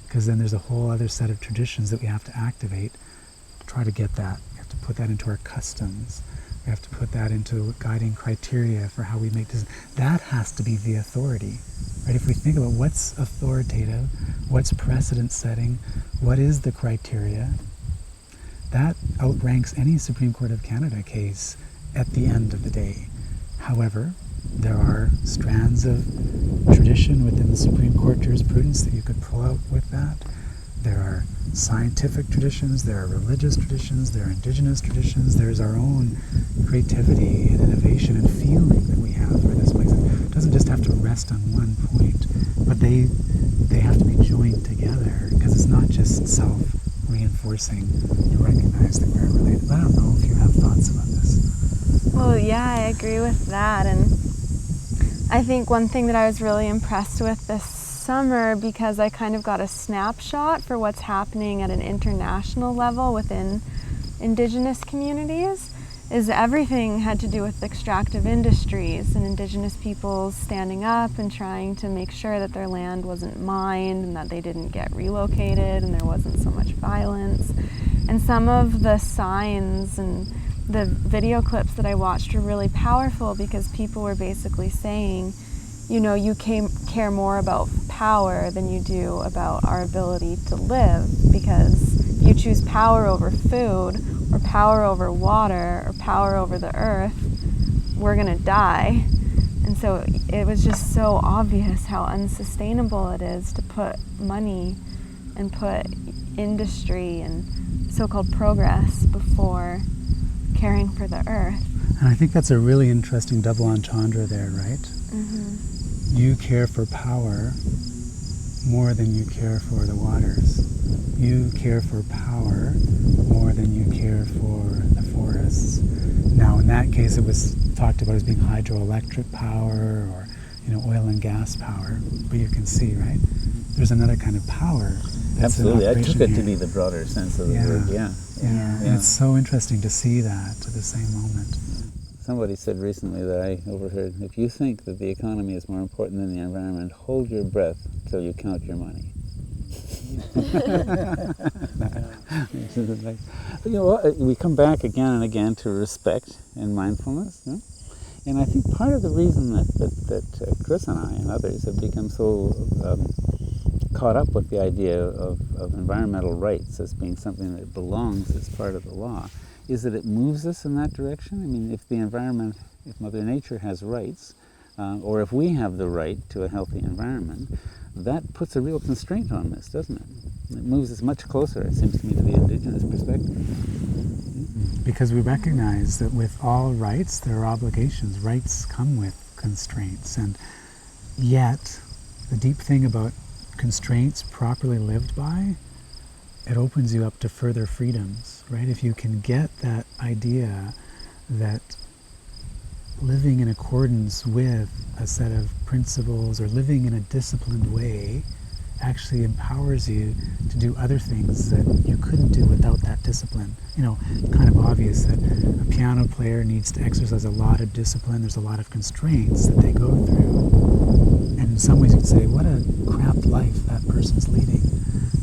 Because then there's a whole other set of traditions that we have to activate to try to get that. We have to put that into our customs. We have to put that into guiding criteria for how we make decisions. That has to be the authority, right? If we think about what's authoritative, what's precedent setting, what is the criteria, that outranks any Supreme Court of Canada case at the end of the day. However, there are strands of tradition within the Supreme Court jurisprudence that you could pull out with that. There are scientific traditions, there are religious traditions, there are Indigenous traditions, there's our own creativity and innovation and feeling that we have for this place. It doesn't just have to rest on one point, but they have to be joined together, because it's not just self-reinforcing. You recognize that we're related. I don't know if you have thoughts about this. Well, yeah, I agree with that. And I think one thing that I was really impressed with this summer, because I kind of got a snapshot for what's happening at an international level within Indigenous communities, is everything had to do with extractive industries and Indigenous peoples standing up and trying to make sure that their land wasn't mined and that they didn't get relocated and there wasn't so much violence. And some of the signs and the video clips that I watched were really powerful, because people were basically saying, you care more about power than you do about our ability to live, because if you choose power over food or power over water or power over the earth, we're going to die. And so it was just so obvious how unsustainable it is to put money and put industry and so-called progress before caring for the earth. And I think that's a really interesting double entendre there, right? Mm-hmm. You care for power more than you care for the waters. You care for power more than you care for the forests. Now, in that case, it was talked about as being hydroelectric power or oil and gas power. But you can see, right? There's another kind of power. Absolutely, I took it to be the broader sense of the word. Yeah. And it's so interesting to see that at the same moment. Somebody said recently that I overheard, if you think that the economy is more important than the environment, hold your breath till you count your money. But, we come back again and again to respect and mindfulness. And I think part of the reason that Chris and I and others have become so caught up with the idea of environmental rights as being something that belongs as part of the law is that it moves us in that direction. I mean, if the environment, if Mother Nature has rights, or if we have the right to a healthy environment, that puts a real constraint on this, doesn't it? It moves us much closer, it seems to me, to the Indigenous perspective. because we recognize that with all rights there are obligations. Rights come with constraints, and yet the deep thing about constraints properly lived by, it opens you up to further freedoms, right? If you can get that idea that living in accordance with a set of principles or living in a disciplined way actually empowers you to do other things that you couldn't do without that discipline. You know, kind of obvious that a piano player needs to exercise a lot of discipline. There's a lot of constraints that they go through. And in some ways you'd say, what a cramped life that person's leading.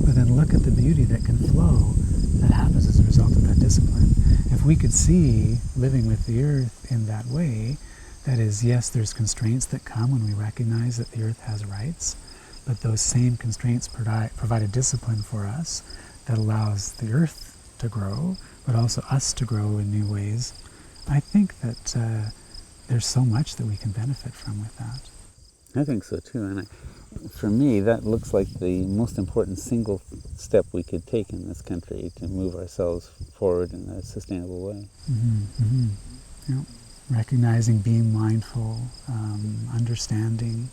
But then look at the beauty that can flow that happens as a result of that discipline. If we could see living with the earth in that way, that is, yes, there's constraints that come when we recognize that the earth has rights, but those same constraints provide a discipline for us that allows the earth to grow, but also us to grow in new ways. I think that there's so much that we can benefit from with that. I think so too, and for me that looks like the most important single step we could take in this country to move ourselves forward in a sustainable way. Yeah. Recognizing, being mindful, understanding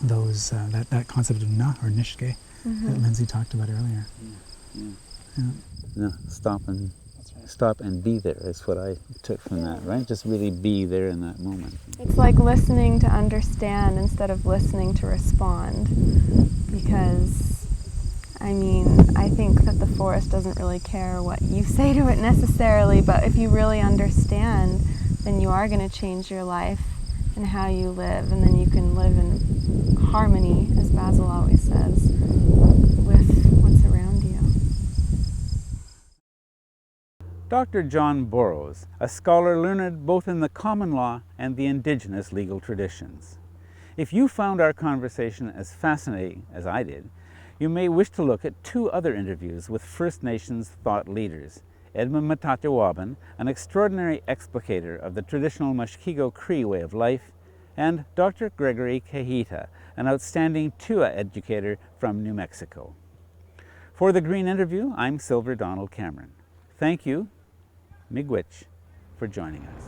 those that concept of na or nishke that Lindsay talked about earlier. No, stop and be there is what I took from that, right? Just really be there in that moment. It's like listening to understand instead of listening to respond, because I mean, I think that the forest doesn't really care what you say to it necessarily, but if you really understand, then you are going to change your life and how you live, and then you can live in harmony, as Basil always says, with what's around you. Dr. John Burroughs, a scholar learned both in the common law and the Indigenous legal traditions. If you found our conversation as fascinating as I did, you may wish to look at 2 other interviews with First Nations thought leaders, Edmund Matachewaban, an extraordinary explicator of the traditional Mushkego Cree way of life, and Dr. Gregory Kahita, an outstanding Tua educator from New Mexico. For the Green Interview, I'm Silver Donald Cameron. Thank you, Miigwech, for joining us.